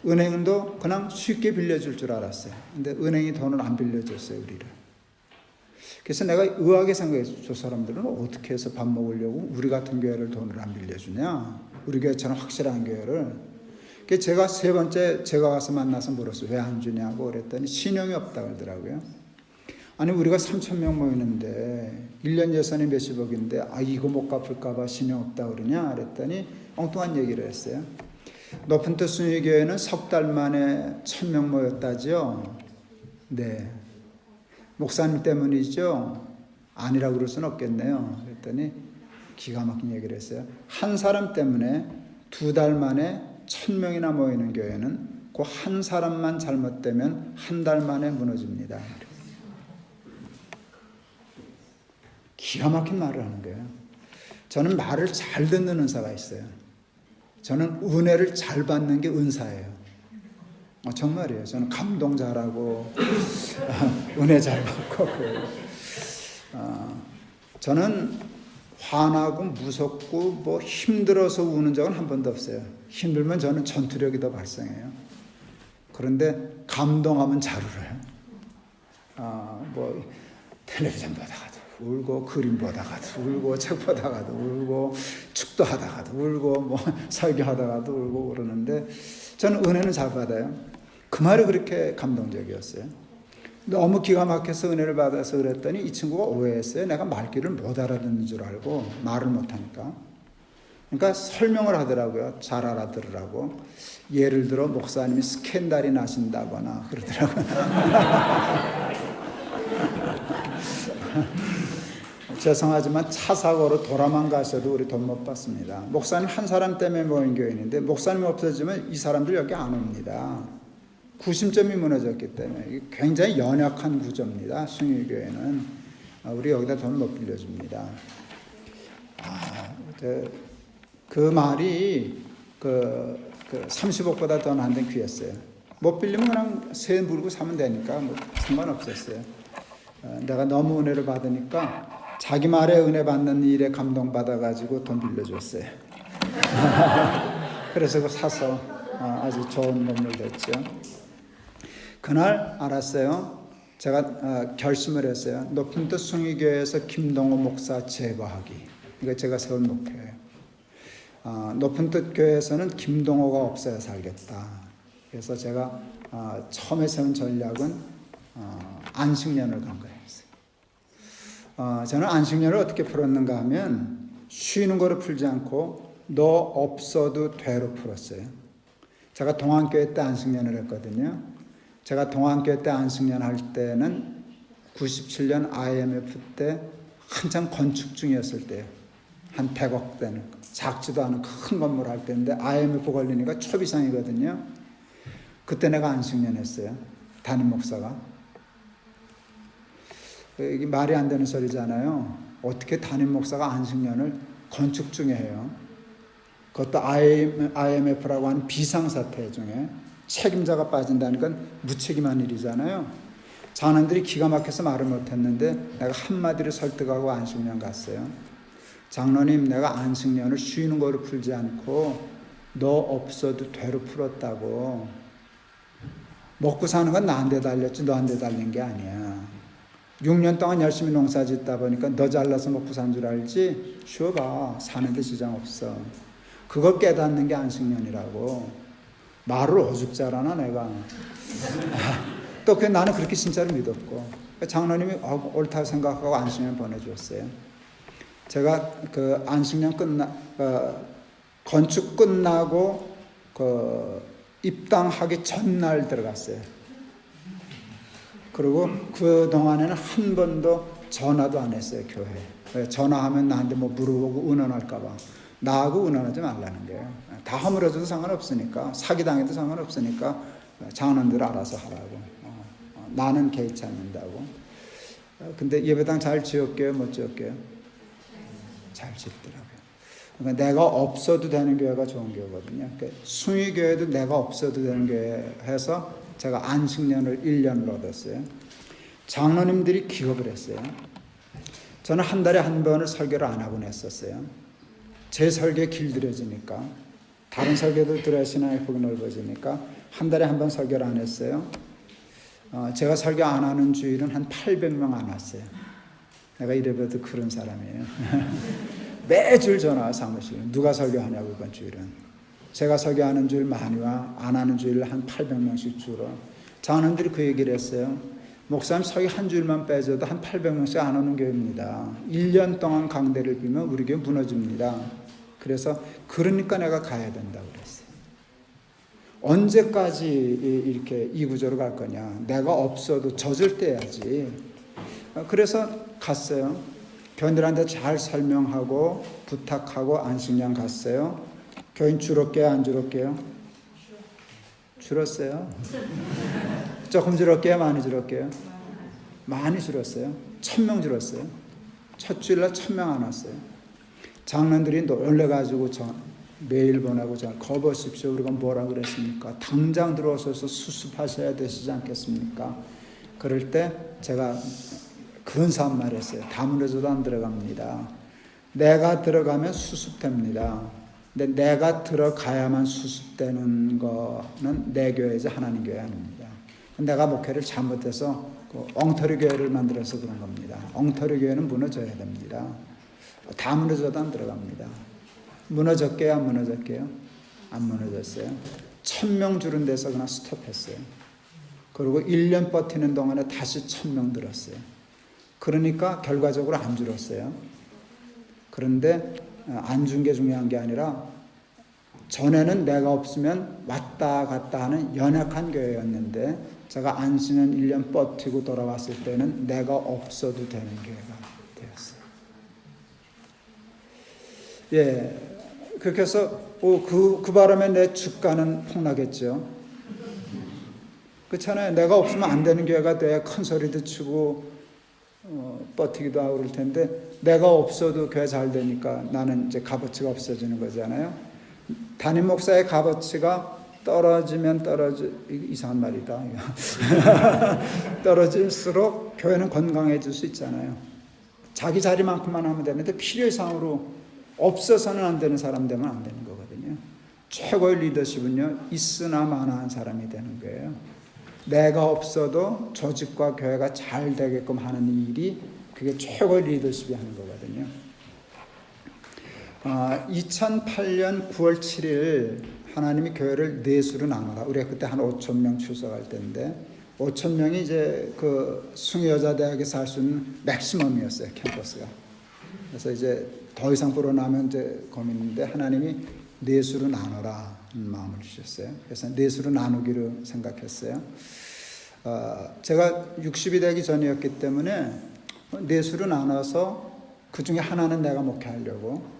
은행도 그냥 쉽게 빌려줄 줄 알았어요. 근데 은행이 돈을 안 빌려줬어요, 우리를. 그래서 내가 의아하게 생각했어요. 저 사람들은 어떻게 해서 밥 먹으려고 우리 같은 교회를 돈을 안 빌려주냐. 우리 교회처럼 확실한 교회를. 그래서 제가 세 번째 제가 가서 만나서 물었어요. 왜 안 주냐고 그랬더니 신용이 없다고 그러더라고요. 아니 우리가 3,000명 모이는데 1년 예산이 몇십억인데 이거 못 갚을까 봐 신용 없다고 그러냐 그랬더니 엉뚱한 얘기를 했어요. 높은 뜻 순위교회는 석 달 만에 1,000명 모였다지요. 네. 목사님 때문이죠? 아니라고 그럴 수는 없겠네요. 그랬더니 기가 막힌 얘기를 했어요. 한 사람 때문에 2달 만에 1,000명이나 모이는 교회는 그 한 사람만 잘못되면 한 달 만에 무너집니다. 기가 막힌 말을 하는 거예요. 저는 말을 잘 듣는 은사가 있어요. 저는 은혜를 잘 받는 게 은사예요. 정말이에요. 저는 감동 잘하고 은혜 잘 받고 저는 화나고 무섭고 뭐 힘들어서 우는 적은 한 번도 없어요. 힘들면 저는 전투력이 더 발생해요. 그런데 감동하면 잘 울어요. 뭐 텔레비전 보다가도 울고 그림 보다가도 울고 책 보다가도 울고 축도하다가도 울고 뭐 설교하다가도 울고 그러는데 저는 은혜는 잘 받아요. 그 말이 그렇게 감동적이었어요. 너무 기가 막혀서 은혜를 받아서 그랬더니 이 친구가 오해했어요. 내가 말귀를 못 알아듣는 줄 알고 말을 못하니까. 그러니까 설명을 하더라고요. 잘 알아들으라고. 예를 들어 목사님이 스캔들이 나신다거나 그러더라고요. 죄송하지만 차 사고로 돌아만 가셔도 우리 돈 못 받습니다. 목사님 한 사람 때문에 모인 교회인데 목사님이 없어지면 이 사람들 여기 안 옵니다. 구심점이 무너졌기 때문에 굉장히 연약한 구조입니다. 숭일교회는. 우리 여기다 돈을 못 빌려줍니다. 그 말이 그 30억보다 더 안 된 귀했어요. 못 빌리면 그냥 세 물고 사면 되니까 뭐 상관없었어요. 내가 너무 은혜를 받으니까 자기 말에 은혜 받는 일에 감동받아가지고 돈 빌려줬어요. 그래서 그거 사서 아주 좋은 건물 됐죠. 그날 알았어요. 제가 결심을 했어요. 높은 뜻 숭의교회에서 김동호 목사 제거하기. 이거 제가 세운 목표예요. 높은 뜻 교회에서는 김동호가 없어야 살겠다. 그래서 제가 처음에 세운 전략은 안식년을 강구했어요. 저는 안식년을 어떻게 풀었는가 하면 쉬는 거로 풀지 않고 너 없어도 돼로 풀었어요. 제가 동안교회 때 안식년을 했거든요. 제가 동안교회 때 안식년 할 때는 97년 IMF 때 한창 건축 중이었을 때요. 한 100억 되는 작지도 않은 큰 건물 할 때인데 IMF 걸리니까 초비상이거든요. 그때 내가 안식년 했어요. 담임 목사가. 이게 말이 안 되는 소리잖아요. 어떻게 담임 목사가 안식년을 건축 중에 해요. 그것도 IMF라고 하는 비상사태 중에 책임자가 빠진다는 건 무책임한 일이잖아요. 장로들이 기가 막혀서 말을 못했는데 내가 한마디로 설득하고 안식년 갔어요. 장로님, 내가 안식년을 쉬는 거로 풀지 않고 너 없어도 돼로 풀었다고. 먹고 사는 건 나한테 달렸지 너한테 달린 게 아니야. 6년 동안 열심히 농사 짓다 보니까 너 잘라서 먹고 산 줄 알지? 쉬어봐. 사는데 지장 없어. 그걸 깨닫는 게 안식년이라고. 말을 오죽 잘하나 내가. 또 나는 그렇게 진짜로 믿었고 장로님이 옳다고 생각하고 안식년 보내주었어요. 제가 그 안식년 건축 끝나고 입당하기 전날 들어갔어요. 그리고 그 동안에는 한 번도 전화도 안 했어요, 교회에. 전화하면 나한테 뭐 물어보고 은원할까봐. 나하고 은원하지 말라는 거예요. 다 허물어져도 상관없으니까, 사기당해도 상관없으니까 장로님들 알아서 하라고. 나는 개의치 않는다고. 근데 예배당 잘 지었게요, 못 지었게요? 잘 짓더라고요. 그러니까 내가 없어도 되는 교회가 좋은 교회거든요. 그러니까 숭의교회도 내가 없어도 되는 교회 해서 제가 안식년을 1년을 얻었어요. 장로님들이 기겁을 했어요. 저는 한 달에 한 번을 설교를 안 하곤 했었어요. 제 설교에 길들여지니까. 다른 설교들 들으시나 폭이 넓어지니까 한 달에 한 번 설교를 안 했어요. 제가 설교 안 하는 주일은 한 800명 안 왔어요. 내가 이래봬도 그런 사람이에요. 매주일 전화 사무실. 누가 설교하냐고 이번 주일은. 제가 설교하는 주일 많이 와. 안 하는 주일 한 800명씩 줄어. 장로님들이 그 얘기를 했어요. 목사님 설교 한 주일만 빼줘도 한 800명씩 안 오는 교회입니다. 1년 동안 강대를 비면 우리 교회 무너집니다. 그래서 그러니까 내가 가야 된다고 그랬어요. 언제까지 이렇게 이 구조로 갈 거냐. 내가 없어도 젖을 떼야지. 그래서 갔어요. 교인들한테 잘 설명하고 부탁하고 안식년 갔어요. 교인 줄었게요, 안 줄었게요? 줄었어요. 조금 줄었게요, 많이 줄었게요? 많이 줄었어요. 1000명 줄었어요. 첫 주일날 1000명 안 왔어요. 장로들이 놀래가지고 메일 보내고 거보십시오. 우리가 뭐라 그랬습니까? 당장 들어오셔서 수습하셔야 되시지 않겠습니까? 그럴 때 제가 근사한 말 했어요. 다 무너져도 안 들어갑니다. 내가 들어가면 수습됩니다. 근데 내가 들어가야만 수습되는 거는 내 교회지 하나님 교회 아닙니다. 내가 목회를 잘못해서 엉터리 교회를 만들어서 그런 겁니다. 엉터리 교회는 무너져야 됩니다. 다 무너져도 안 들어갑니다. 무너졌게요, 안 무너졌게요? 안 무너졌어요. 1000명 줄은 데서 그냥 스톱했어요. 그리고 1년 버티는 동안에 다시 1000명 들었어요. 그러니까 결과적으로 안 줄었어요. 그런데 안 준 게 중요한 게 아니라 전에는 내가 없으면 왔다 갔다 하는 연약한 교회였는데 제가 안식년 1년 버티고 돌아왔을 때는 내가 없어도 되는 교회가 되었어요. 예, 그렇게 해서 그 바람에 내 주가는 폭락했죠. 그렇잖아요. 내가 없으면 안 되는 교회가 돼야 큰 소리도 치고 버티기도 하고 그럴 텐데 내가 없어도 교회 잘 되니까 나는 이제 값어치가 없어지는 거잖아요. 담임 목사의 값어치가 떨어지면 이상한 말이다. 떨어질수록 교회는 건강해질 수 있잖아요. 자기 자리만큼만 하면 되는데 필요 이상으로 없어서는 안 되는 사람 되면 안 되는 거거든요. 최고의 리더십은요, 있으나 마나한 사람이 되는 거예요. 내가 없어도 조직과 교회가 잘 되게끔 하는 일이 그게 최고의 리더십이 하는 거거든요. 2008년 9월 7일 하나님이 교회를 넷으로 나눠라. 우리가 그때 한 5,000명 출석할 때인데 5,000명이 이제 그 숭의여자대학에서 할 수 있는 맥시멈이었어요, 캠퍼스가. 그래서 이제 더 이상 불어나면 이제 고민인데 하나님이 넷으로 나눠라 마음을 주셨어요. 그래서 넷으로 나누기로 생각했어요. 제가 60이 되기 전이었기 때문에 넷으로 나눠서 그 중에 하나는 내가 목회하려고.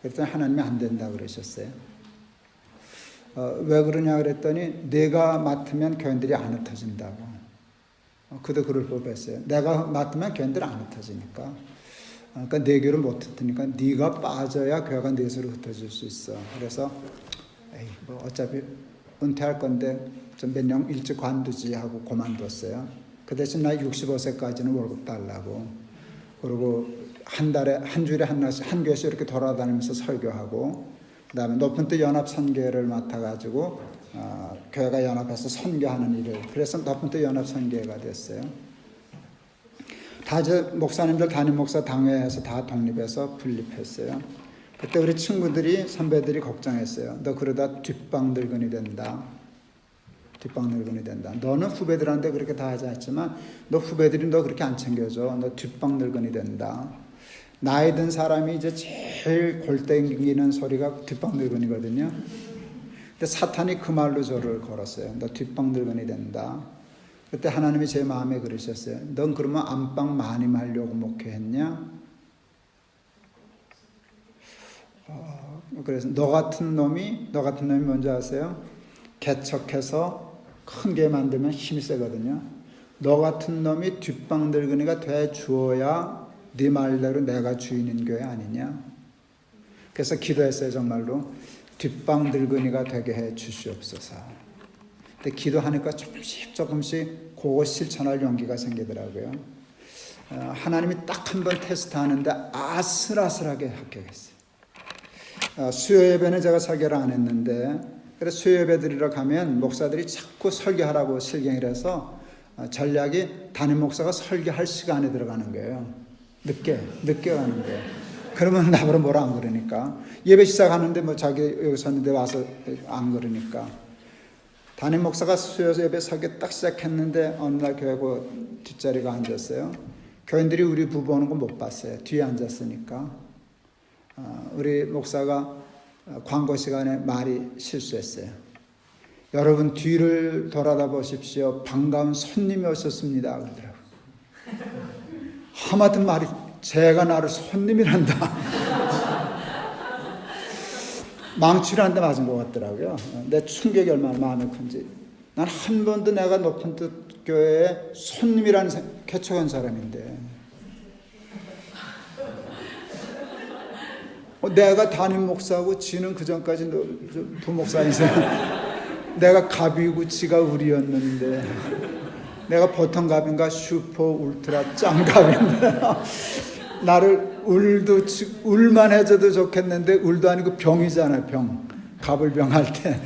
그랬더니 하나님이 안 된다 그러셨어요. 왜 그러냐 그랬더니 내가 맡으면 교인들이 안 흩어진다고. 그도 그럴 법했어요. 내가 맡으면 교인들이 안 흩어지니까. 그러니까 내 교를 못 흩으니까 네가 빠져야 교회가 넷으로 흩어질 수 있어. 그래서 뭐 어차피 은퇴할 건데 좀 몇 년 일찍 관두지 하고 그만뒀어요. 그 대신 나 65세까지는 월급 달라고. 그리고 한 달에 한 주일에 한 교회씩 이렇게 돌아다니면서 설교하고 그다음에 높은 뜻 연합 선교회를 맡아가지고 교회가 연합해서 선교하는 일을. 그래서 높은 뜻 연합 선교회가 됐어요. 다 이제 목사님들 담임 목사 당회에서 다 독립해서 분립했어요. 그때 우리 친구들이 선배들이 걱정했어요. 너 그러다 뒷방 들근이 된다. 뒷방 늙은이 된다. 너는 후배들한테 그렇게 다 하자 했지만 너 후배들이 너 그렇게 안 챙겨줘. 너 뒷방 늙은이 된다. 나이 든 사람이 이제 제일 골 땡기는 소리가 뒷방 늙은이거든요. 근데 사탄이 그 말로 저를 걸었어요. 너 뒷방 늙은이 된다. 그때 하나님이 제 마음에 그러셨어요. 넌 그러면 안방 많이 말려고 목회했냐? 그래서 너 같은 놈이 뭔지 아세요? 개척해서 큰 게 만들면 힘이 세거든요. 너 같은 놈이 뒷방 늙은이가 돼 주어야 네 말대로 내가 주인인 교회 아니냐. 그래서 기도했어요. 정말로 뒷방 늙은이가 되게 해 주시옵소서. 근데 기도하니까 조금씩 그거 실천할 용기가 생기더라고요. 하나님이 딱 한 번 테스트하는데 아슬아슬하게 합격했어요. 수요 예배는 제가 설교를 안 했는데, 그래서 수요 예배 드리러 가면 목사들이 자꾸 설교하라고 실경을 해서 전략이 담임 목사가 설교할 시간에 들어가는 거예요. 늦게 가는 거예요. 그러면 나보러 뭐라 안 그러니까. 예배 시작하는데 뭐 자기 여기 섰는데 와서 안 그러니까. 담임 목사가 수요 예배 설교 딱 시작했는데 어느 날 교회고 뒷자리가 앉았어요. 교인들이 우리 부부 오는 거 못 봤어요. 뒤에 앉았으니까. 우리 목사가 광고 시간에 말이 실수했어요. 여러분 뒤를 돌아다 보십시오. 반가운 손님이 오셨습니다. 그러더라고요. 하마튼 말이 제가 나를 손님이란다. 망치를 한 대 맞은 것 같더라고요. 내 충격이 얼마나 마음이 큰지. 난 한 번도 내가 높은 뜻 교회에 손님이라는 개척한 사람인데 내가 담임 목사하고 지는 그 전까지 부목사인데 내가 갑이고 지가 우리였는데 내가 보통 갑인가 슈퍼 울트라 짱갑인데 나를 울만 해줘도 좋겠는데 울도 아니고 병이잖아요. 병. 갑을병 할 때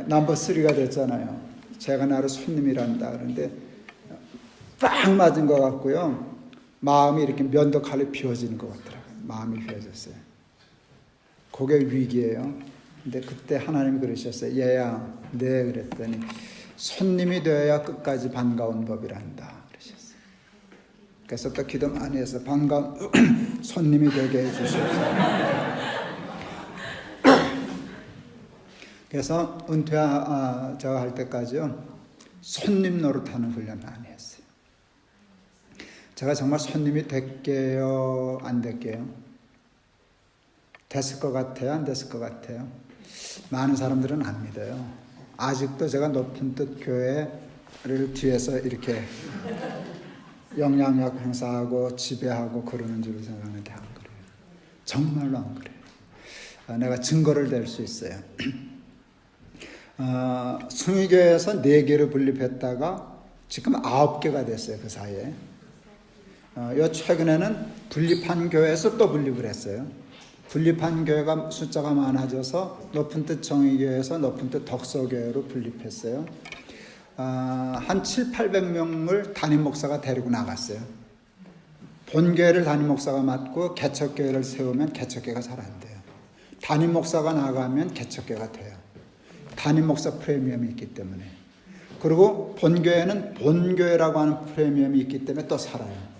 넘버 3가 됐잖아요. 제가 나를 손님이란다. 그런데 빵 맞은 것 같고요. 마음이 이렇게 면도칼로 비워지는 것 같더라고요. 마음이 비워졌어요. 그게 위기예요. 근데 그때 하나님이 그러셨어요. 얘야, 네 그랬더니 손님이 되어야 끝까지 반가운 법이란다 그러셨어요. 그래서 또 기도 많이 해서 반가운 손님이 되게 해주셨어요. 그래서 제가 할 때까지요 손님 노릇하는 훈련 많이 했어요. 제가 정말 손님이 될게요, 안 될게요? 됐을 것 같아요, 안 됐을 것 같아요? 많은 사람들은 안 믿어요. 아직도 제가 높은 뜻 교회를 뒤에서 이렇게 영향력 행사하고 지배하고 그러는 줄 생각하는데 안 그래요. 정말로 안 그래요. 내가 증거를 댈 수 있어요. 숭의교회에서 4개로 분립했다가 지금 9개가 됐어요. 그 사이에. 요 최근에는 분립한 교회에서 또 분립을 했어요. 분립한 교회가 숫자가 많아져서 높은 뜻 정의교회에서 높은 뜻 덕서교회로 분립했어요. 한 700~800명을 담임 목사가 데리고 나갔어요. 본교회를 담임 목사가 맡고 개척교회를 세우면 개척교회가 잘 안 돼요. 담임 목사가 나가면 개척교회가 돼요. 담임 목사 프리미엄이 있기 때문에. 그리고 본교회는 본교회라고 하는 프리미엄이 있기 때문에 또 살아요.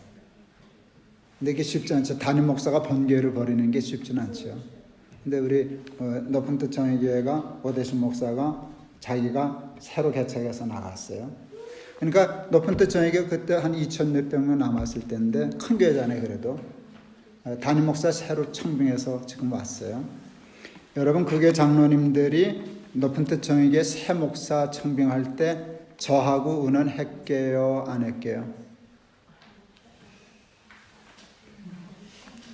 근데 이게 쉽지 않죠. 담임 목사가 본교회를 버리는 게 쉽지는 않죠. 근데 우리 높은 뜻 정의교회가 오대신 목사가 자기가 새로 개척해서 나갔어요. 그러니까 높은 뜻 정의교회 그때 한 2,000 몇백 명 남았을 때인데 큰 교회잖아요. 그래도 담임 목사 새로 청빙해서 지금 왔어요. 여러분 그게 장로님들이 높은 뜻 정의교회 새 목사 청빙할 때 저하고 의논했게요, 안 했게요?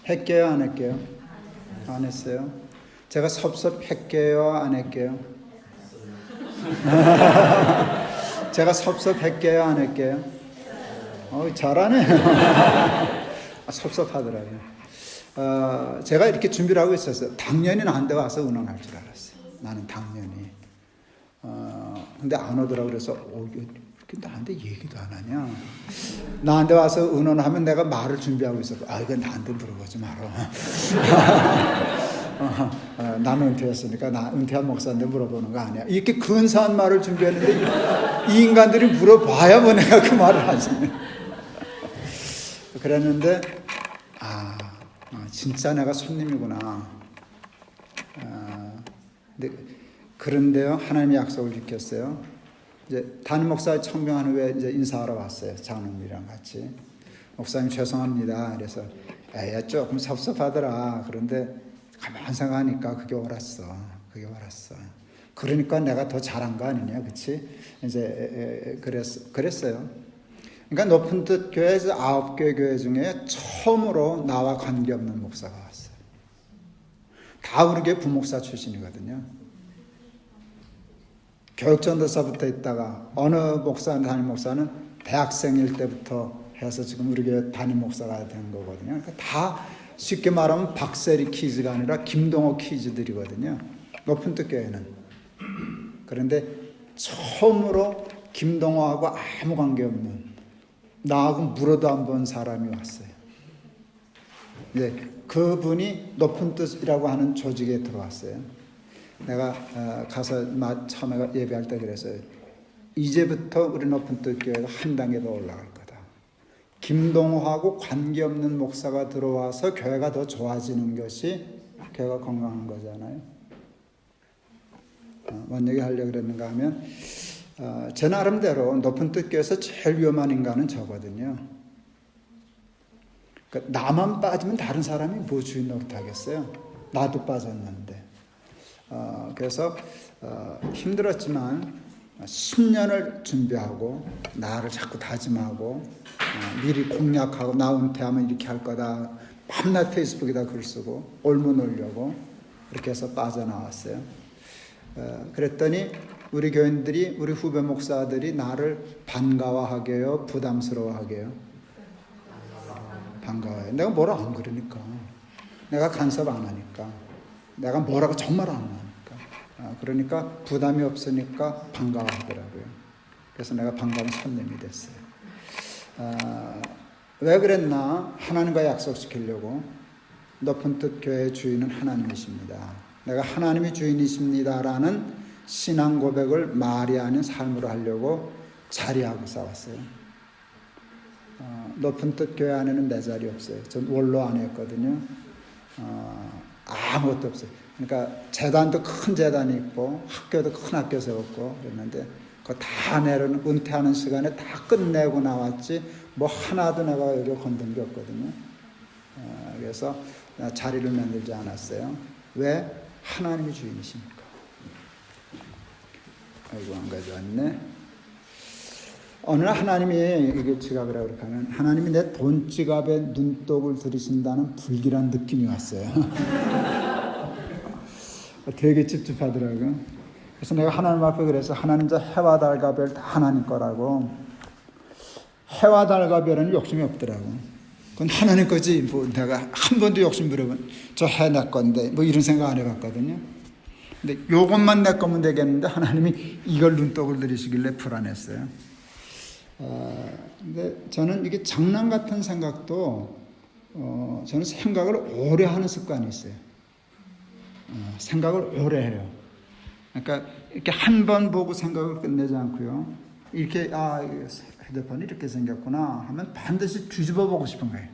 했게요, 안 했게요? 안 했어요. 제가 섭섭했게요, 안 했게요? 제가 섭섭했게요, 안 했게요? 잘하네. 섭섭하더라고요. 제가 이렇게 준비를 하고 있었어요. 당연히 나한테 와서 의논할 줄 알았어요. 나는 당연히. 근데 안 오더라고. 그래서 이렇게 나한테 얘기도 안 하냐. 나한테 와서 의논하면 내가 말을 준비하고 있었고 이건 나한테 물어보지 마라. 나는 은퇴했으니까 나 은퇴한 목사인데 물어보는 거 아니야. 이렇게 근사한 말을 준비했는데 이 인간들이 물어봐야 뭐 내가 그 말을 하지. 그랬는데 진짜 내가 손님이구나. 그런데요, 하나님의 약속을 지켰어요. 이제 담임 목사 청명한 후에 이제 인사하러 왔어요. 장로님이랑 같이. 목사님 죄송합니다. 그래서 야 조금 섭섭하더라. 그런데 가만 생각하니까 그게 옳았어. 그러니까 내가 더 잘한 거 아니냐, 그렇지? 이제 그랬어요. 그러니까 높은 뜻 교회에서 9개 교회 중에 처음으로 나와 관계없는 목사가 왔어요. 다 우리 교회 부목사 출신이거든요. 교육전도사부터 있다가 어느 목사는 담임 목사는 대학생일 때부터 해서 지금 우리 교회 담임 목사가 된 거거든요. 그러니까 다 쉽게 말하면 박세리 키즈가 아니라 김동호 키즈들이거든요. 높은 뜻 교회는. 그런데 처음으로 김동호하고 아무 관계없는 나하고 물어도 안 본 사람이 왔어요. 이제 그분이 높은 뜻이라고 하는 조직에 들어왔어요. 내가 가서 처음에 예배할 때 그랬어요. 이제부터 우리 높은 뜻 교회가 한 단계 더 올라갈 거다. 김동호하고 관계없는 목사가 들어와서 교회가 더 좋아지는 것이 교회가 건강한 거잖아요. 뭔 얘기 하려고 그랬는가 하면 제 나름대로 높은 뜻 교회에서 제일 위험한 인간은 저거든요. 그러니까 나만 빠지면 다른 사람이 뭐 주인 노릇하겠어요. 나도 빠졌는데. 그래서 힘들었지만 10년을 준비하고 나를 자꾸 다짐하고 미리 공약하고 나 은퇴하면 이렇게 할 거다. 밤낮 페이스북에다 글 쓰고 올문 올려고 이렇게 해서 빠져나왔어요. 그랬더니 우리 교인들이 우리 후배 목사들이 나를 반가워하게 해요? 부담스러워하게 해요? 반가워해요. 내가 뭐라 안 그러니까. 내가 간섭 안 하니까. 내가 뭐라고 정말 안 하니까. 그러니까 부담이 없으니까 반가워하더라고요. 그래서 내가 반가운 손님이 됐어요. 왜 그랬나? 하나님과 약속시키려고. 높은 뜻 교회의 주인은 하나님이십니다. 내가 하나님이 주인이십니다라는 신앙 고백을 말이 아닌 삶으로 하려고 자리하고 싸웠어요. 높은 뜻 교회 안에는 내 자리 없어요. 전 원로 안에였거든요. 아무것도 없어요. 그러니까 재단도 큰 재단이 있고 학교도 큰 학교 세웠고 그랬는데 그거 다 내려는 은퇴하는 시간에 다 끝내고 나왔지 뭐 하나도 내가 여기 건든 게 없거든요. 그래서 자리를 만들지 않았어요. 왜? 하나님이 주인이십니까? 아이고 안 가져왔네. 어느 날 하나님이 이게 지갑이라고 그렇게 하면 하나님이 내 돈 지갑에 눈독을 들이신다는 불길한 느낌이 왔어요. 되게 찝찝하더라고요. 그래서 내가 하나님 앞에 그래서 하나님 저 해와 달과 별 다 하나님 거라고. 해와 달과 별에는 욕심이 없더라고. 그건 하나님 거지. 뭐 내가 한 번도 욕심 부려본 저 해 내 건데 뭐 이런 생각 안 해봤거든요. 근데 요것만 내 거면 되겠는데 하나님이 이걸 눈독을 들이시길래 불안했어요. 근데 저는 이게 장난 같은 생각도 저는 생각을 오래 하는 습관이 있어요. 생각을 오래 해요. 그러니까 이렇게 한 번 보고 생각을 끝내지 않고요. 이렇게 휴대폰이 이렇게 생겼구나 하면 반드시 뒤집어 보고 싶은 거예요.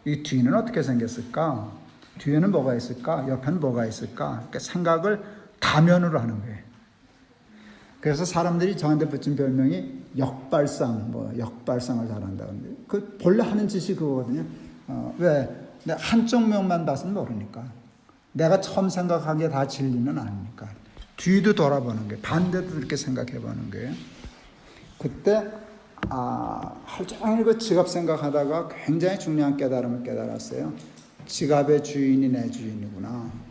이 뒤는 어떻게 생겼을까? 뒤에는 뭐가 있을까? 옆에는 뭐가 있을까? 그러니까 생각을 다면으로 하는 거예요. 그래서 사람들이 저한테 붙인 별명이 역발상을 잘한다는데 그 본래 하는 짓이 그거거든요. 왜? 내가 한쪽 면만 봐서는 모르니까. 내가 처음 생각한 게 다 진리는 아니니까. 뒤도 돌아보는 거예요. 반대도 이렇게 생각해 보는 거예요. 그때 하루 종일 그 지갑 생각하다가 굉장히 중요한 깨달음을 깨달았어요. 지갑의 주인이 내 주인이구나.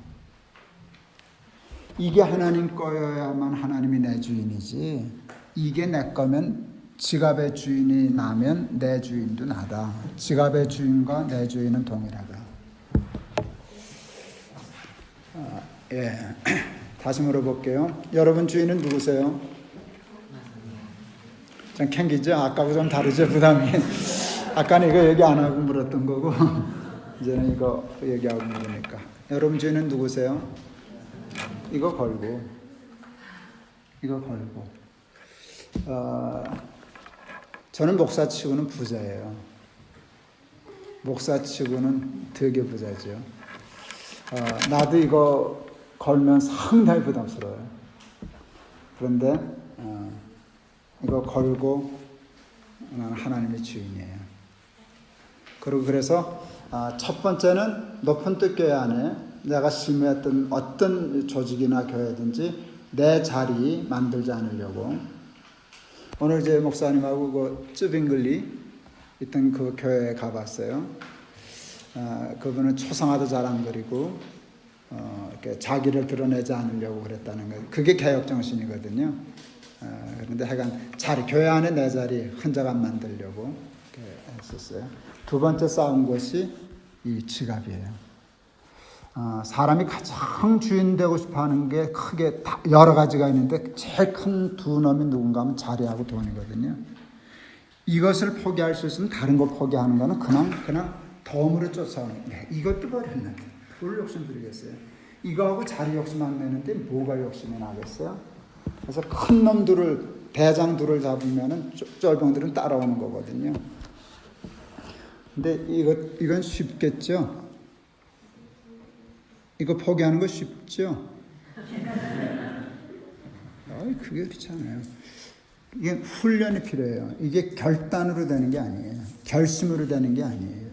이게 하나님 거여야만 하나님이 내 주인이지. 이게 내 거면 지갑의 주인이 나면 내 주인도 나다. 지갑의 주인과 내 주인은 동일하다. 다시 물어볼게요. 여러분 주인은 누구세요? 좀 캥기죠? 아까하고 좀 다르죠? 부담이. 아까는 이거 얘기 안 하고 물었던 거고. 이제는 이거 얘기하고 모르니까. 여러분 주인은 누구세요? 이거 걸고. 저는 목사치고는 부자예요. 목사치고는 되게 부자죠. 나도 이거 걸면 상당히 부담스러워요. 그런데 이거 걸고 나는 하나님의 주인이에요. 그리고 그래서 첫 번째는 높은 뜻 교회 안에 내가 심했던 어떤 조직이나 교회든지 내 자리 만들지 않으려고. 오늘 이제 목사님하고 그 쯔빙글리 있던 그 교회에 가봤어요. 그분은 초상화도 잘 안 그리고 이렇게 자기를 드러내지 않으려고 그랬다는 거예요. 그게 개혁 정신이거든요. 그런데 하여간 자리, 교회 안에 내 자리 흔적 안 만들려고 했었어요. 두 번째 싸운 것이 이 지갑이에요. 사람이 가장 주인 되고 싶어 하는 게 크게 여러 가지가 있는데 제일 큰 두 놈이 누군가 하면 자리하고 돈이거든요. 이것을 포기할 수 있으면 다른 거 포기하는 거는 그냥 덤으로 쫓아오는 거예요. 이것도 버렸는데 뭘 욕심 부리겠어요. 이거하고 자리 욕심 안 내는데 뭐가 욕심이 나겠어요. 그래서 큰 놈들을 대장들을 잡으면은 쫄병들은 따라오는 거거든요. 근데 이건 쉽겠죠. 이거 포기하는 거 쉽죠? 그게 그렇지 않아요. 이게 훈련이 필요해요. 이게 결단으로 되는 게 아니에요. 결심으로 되는 게 아니에요.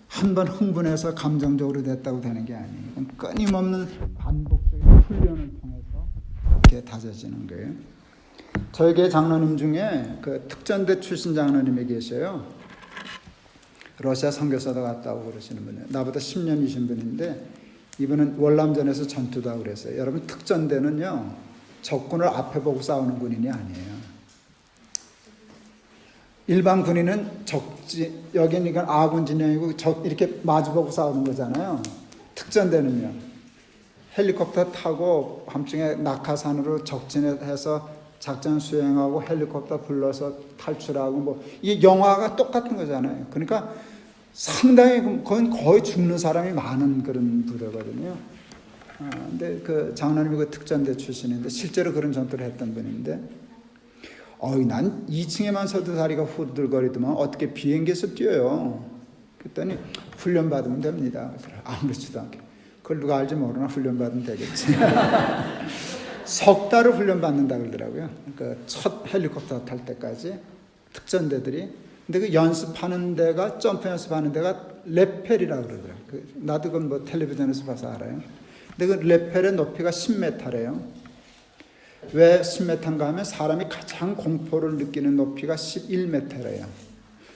한번 흥분해서 감정적으로 됐다고 되는 게 아니에요. 끊임없는 반복적인 훈련을 통해서 이렇게 다져지는 거예요. 저희 교회 장로님 중에 그 특전대 출신 장로님이 계셔요. 러시아 선교사도 갔다 오고 그러시는 분이에요. 나보다 10년이신 분인데 이분은 월남전에서 전투도 하고 그랬어요. 여러분 특전대는요. 적군을 앞에 보고 싸우는 군인이 아니에요. 일반 군인은 여기는 이건 아군 진영이고 이렇게 마주보고 싸우는 거잖아요. 특전대는요. 헬리콥터 타고 밤중에 낙하산으로 적진해서 작전 수행하고 헬리콥터 불러서 탈출하고 이게 영화가 똑같은 거잖아요. 그러니까 상당히 그건 거의 죽는 사람이 많은 그런 부대거든요. 근데 그 장로님이 그 특전대 출신인데 실제로 그런 전투를 했던 분인데, 난 2층에만 서도 다리가 후들거리더만 어떻게 비행기에서 뛰어요. 그랬더니 훈련 받으면 됩니다. 아무렇지도 않게. 그걸 누가 알지 모르나 훈련 받으면 되겠지. 석 달을 훈련 받는다 그러더라고요. 그 첫 헬리콥터 탈 때까지 특전대들이. 근데 그 연습하는 데가 점프 연습하는 데가 레펠이라고 그러더라고요. 나도 그건 텔레비전에서 봐서 알아요. 근데 그 레펠의 높이가 10m래요. 왜 10m인가 하면 사람이 가장 공포를 느끼는 높이가 11m래요.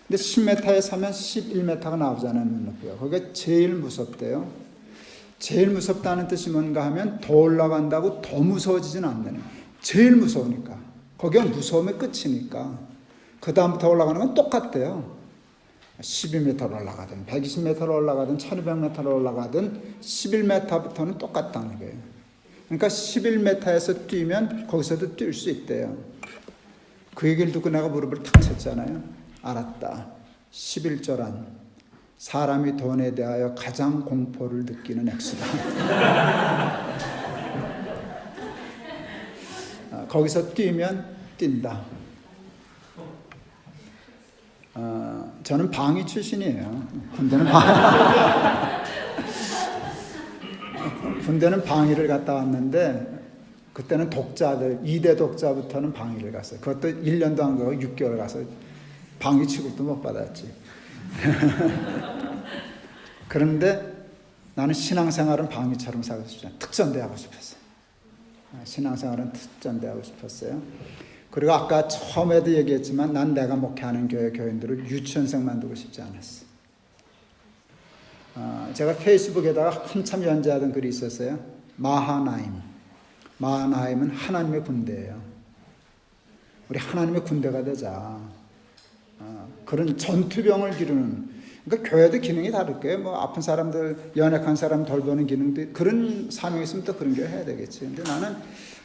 근데 10m에 서면 11m가 나오잖아요. 높이가. 거기가 제일 무섭대요. 제일 무섭다는 뜻이 뭔가 하면 더 올라간다고 더 무서워지진 않는. 제일 무서우니까. 거기가 무서움의 끝이니까. 그 다음부터 올라가는 건 똑같대요. 12m로 올라가든 120m로 올라가든 1200m로 올라가든 11m부터는 똑같다는 거예요. 그러니까 11m에서 뛰면 거기서도 뛸 수 있대요. 그 얘기를 듣고 내가 무릎을 탁 쳤잖아요. 알았다. 11조란 사람이 돈에 대하여 가장 공포를 느끼는 액수다. 거기서 뛰면 뛴다. 저는 방위 출신이에요. 군대는 방위를 갔다 왔는데 그때는 독자들 2대 독자부터는 방위를 갔어요. 그것도 1년도 안 가고 6개월 가서 방위 취급도 못 받았지. 그런데 나는 신앙생활은 방위처럼 살고 싶지 않아요. 특전대 하고 싶었어요. 신앙생활은 특전대 하고 싶었어요. 그리고 아까 처음에도 얘기했지만 난 내가 목회하는 교회 교인들을 유치원생 만들고 싶지 않았어. 제가 페이스북에다가 한참 연재하던 글이 있었어요. 마하나임. 마하나임은 하나님의 군대예요. 우리 하나님의 군대가 되자. 그런 전투병을 기르는. 그러니까 교회도 기능이 다를 거예요. 아픈 사람들, 연약한 사람 돌보는 기능도 그런 사명이 있으면 또 그런 교회 해야 되겠지. 근데 나는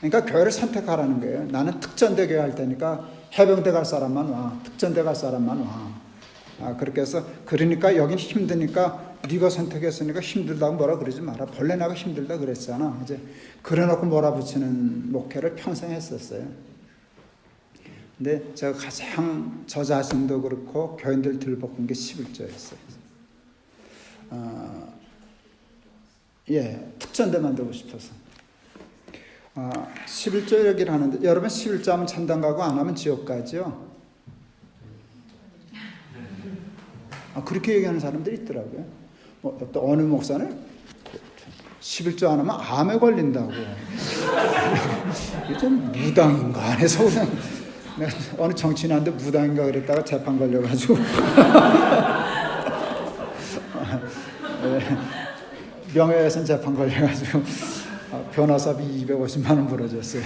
그러니까 교회를 선택하라는 거예요. 나는 특전대 교회 할 테니까 해병대 갈 사람만 와. 특전대 갈 사람만 와. 그렇게 해서 그러니까 여긴 힘드니까 네가 선택했으니까 힘들다고 뭐라 그러지 마라. 본래 내가 힘들다 그랬잖아. 이제 그래놓고 몰아붙이는 목회를 평생 했었어요. 근데 제가 가장 저 자신도 그렇고 교인들 들볶은 게 11조였어요. 특전대 만들고 싶어서. 11조 얘기를 하는데, 여러분 11조 하면 천당 가고 안 하면 지옥 가죠? 그렇게 얘기하는 사람들이 있더라고요. 또 어느 목사는 11조 안 하면 암에 걸린다고. 이게 좀 무당인가 안 해서 그냥 내가 어느 정치인한테 무당인가 그랬다가 재판 걸려가지고 명예훼손 재판 걸려가지고 변호사비 250만 원 벌어졌어요.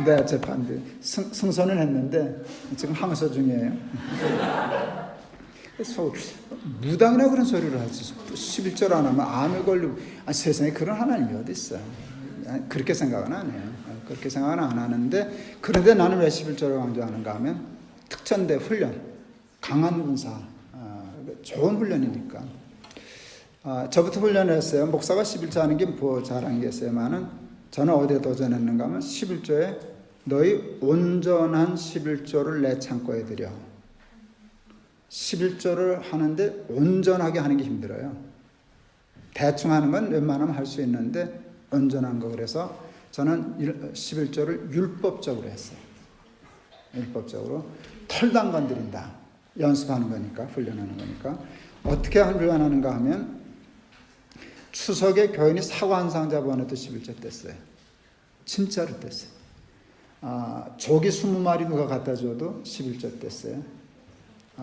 네, 재판비 승소는 했는데 지금 항소 중이에요. 그래서 무당이나 그런 소리를 하지. 11절 안 하면 암에 걸리고. 세상에 그런 하나님이 어디 있어요. 그렇게 생각은 안 해요. 그렇게 생각은 안 하는데, 그런데 나는 왜 11절을 강조하는가 하면 특전대 훈련, 강한 군사, 좋은 훈련이니까. 저부터 훈련을 했어요. 목사가 11조 하는 게 뭐 자랑이겠어요만은 저는 어디에 도전했는가 하면 11조에 너희 온전한 11조를 내 창고에 들여. 11조를 하는데 온전하게 하는 게 힘들어요. 대충 하는 건 웬만하면 할 수 있는데 온전한 거. 그래서 저는 11조를 율법적으로 했어요. 율법적으로. 털도 안 건드린다. 연습하는 거니까, 훈련하는 거니까. 어떻게 훈련하는가 하면 추석에 교인이 사과 한 상자 보내도 11조 뗐어요. 진짜로 뗐어요. 조기 20마리 누가 갖다 줘도 11조 뗐어요.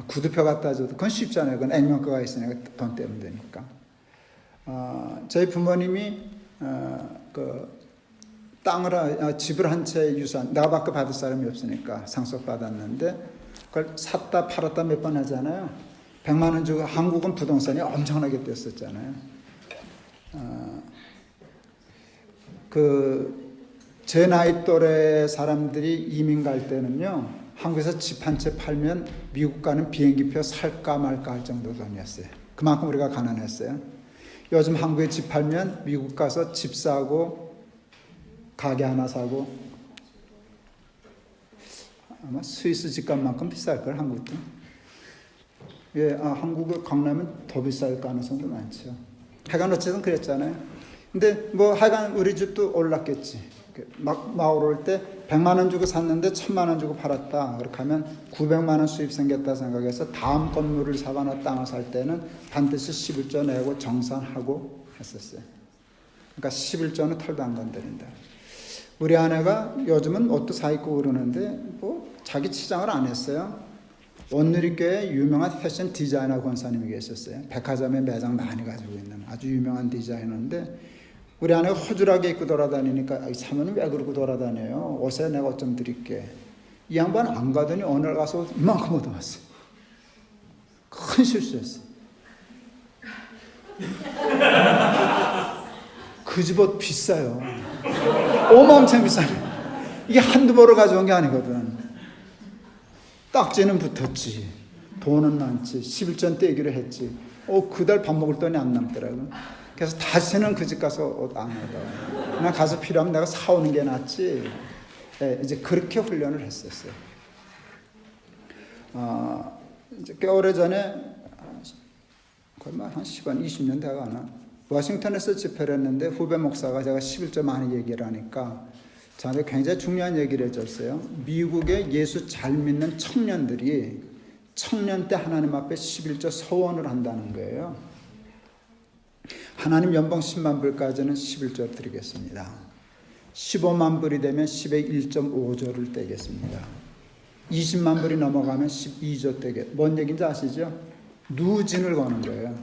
구두표 갖다 줘도 그건 쉽지 않아요. 그건 액면가가 있으니까 돈 떼면 되니까. 저희 부모님이 집을 한 채 유산, 나밖에 받을 사람이 없으니까 상속받았는데 그걸 샀다 팔았다 몇 번 하잖아요. 100만 원 주고. 한국은 부동산이 엄청나게 뛰었었잖아요. 제 나이 또래 사람들이 이민 갈 때는요, 한국에서 집 한 채 팔면 미국 가는 비행기표 살까 말까 할 정도 돈이었어요. 그만큼 우리가 가난했어요. 요즘 한국에 집 팔면 미국 가서 집 사고 가게 하나 사고 아마 스위스 집값만큼 비쌀걸, 한국도. 한국의 강남은 더 비쌀 가능성도 많죠. 하여간 어쨌든 그랬잖아요. 근데 하여간 우리 집도 올랐겠지. 막 오를 때 100만 원 주고 샀는데 1000만 원 주고 팔았다. 그렇게 하면 900만 원 수입 생겼다 생각해서 다음 건물을 사거나 땅을 살 때는 반드시 11조 내고 정산하고 했었어요. 그러니까 11조는 털도 안 건드린다. 우리 아내가 요즘은 옷도 사 입고 그러는데 자기 치장을 안 했어요. 온누리교회 유명한 패션 디자이너 권사님이 계셨어요. 백화점에 매장 많이 가지고 있는 아주 유명한 디자이너인데, 우리 아내가 허술하게 입고 돌아다니니까 사모님 왜 그러고 돌아다녀요? 옷에 내가 옷 좀 드릴게. 이 양반 안 가더니 오늘 가서 이만큼 얻어왔어요. 큰 실수했어요. 그 집 옷 비싸요. 어마어마하게 비싸요. 이게 한두 벌을 가져온 게 아니거든. 딱지는 붙었지. 돈은 많지. 11전 떼기로 했지. 그달 밥 먹을 돈이 안 남더라고. 그래서 다시는 그 집 가서 옷 안 얻어. 그냥 가서 필요하면 내가 사오는 게 낫지. 이제 그렇게 훈련을 했었어요. 이제 꽤 오래 전에, 거의 한 10년, 20년 돼가나, 워싱턴에서 집회를 했는데 후배 목사가 제가 11조 많이 얘기를 하니까 저한테 굉장히 중요한 얘기를 해줬어요. 미국의 예수 잘 믿는 청년들이 청년 때 하나님 앞에 11조 서원을 한다는 거예요. 하나님 연봉 10만 불까지는 11조 드리겠습니다. 15만 불이 되면 10의 1.5조를 떼겠습니다. 20만 불이 넘어가면 12조 떼게. 뭔 얘기인지 아시죠? 누진을 거는 거예요.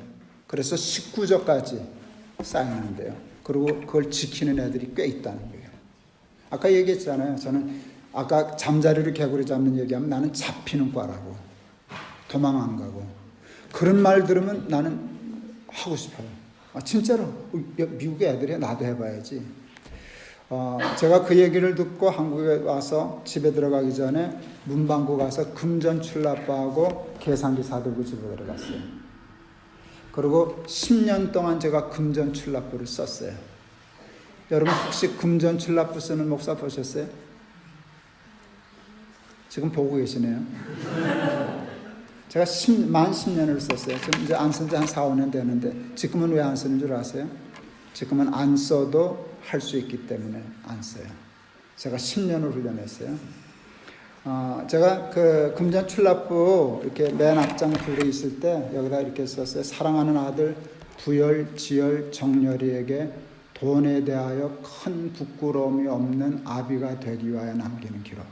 그래서 19조까지 쌓이는데요. 그리고 그걸 지키는 애들이 꽤 있다는 거예요. 아까 얘기했잖아요. 저는 아까 잠자리를 개구리 잡는 얘기하면 나는 잡히는 과라고. 도망 안 가고. 그런 말 들으면 나는 하고 싶어요. 진짜로 미국의 애들이 나도 해봐야지. 제가 그 얘기를 듣고 한국에 와서 집에 들어가기 전에 문방구 가서 금전 출납부하고 계산기 사들고 집에 들어갔어요. 그리고 10년 동안 제가 금전출납부를 썼어요. 여러분 혹시 금전출납부 쓰는 목사 보셨어요? 지금 보고 계시네요. 제가 만 10년을 썼어요. 지금 이제 안 쓴 지 한 4, 5년 되는데 지금은 왜 안 쓰는 줄 아세요? 지금은 안 써도 할 수 있기 때문에 안 써요. 제가 10년을 훈련했어요. 제가 그 금전출납부 이렇게 맨 앞장 줄에 있을 때 여기다 이렇게 썼어요. 사랑하는 아들 부열, 지열, 정열이에게 돈에 대하여 큰 부끄러움이 없는 아비가 되기 위하여 남기는 기록.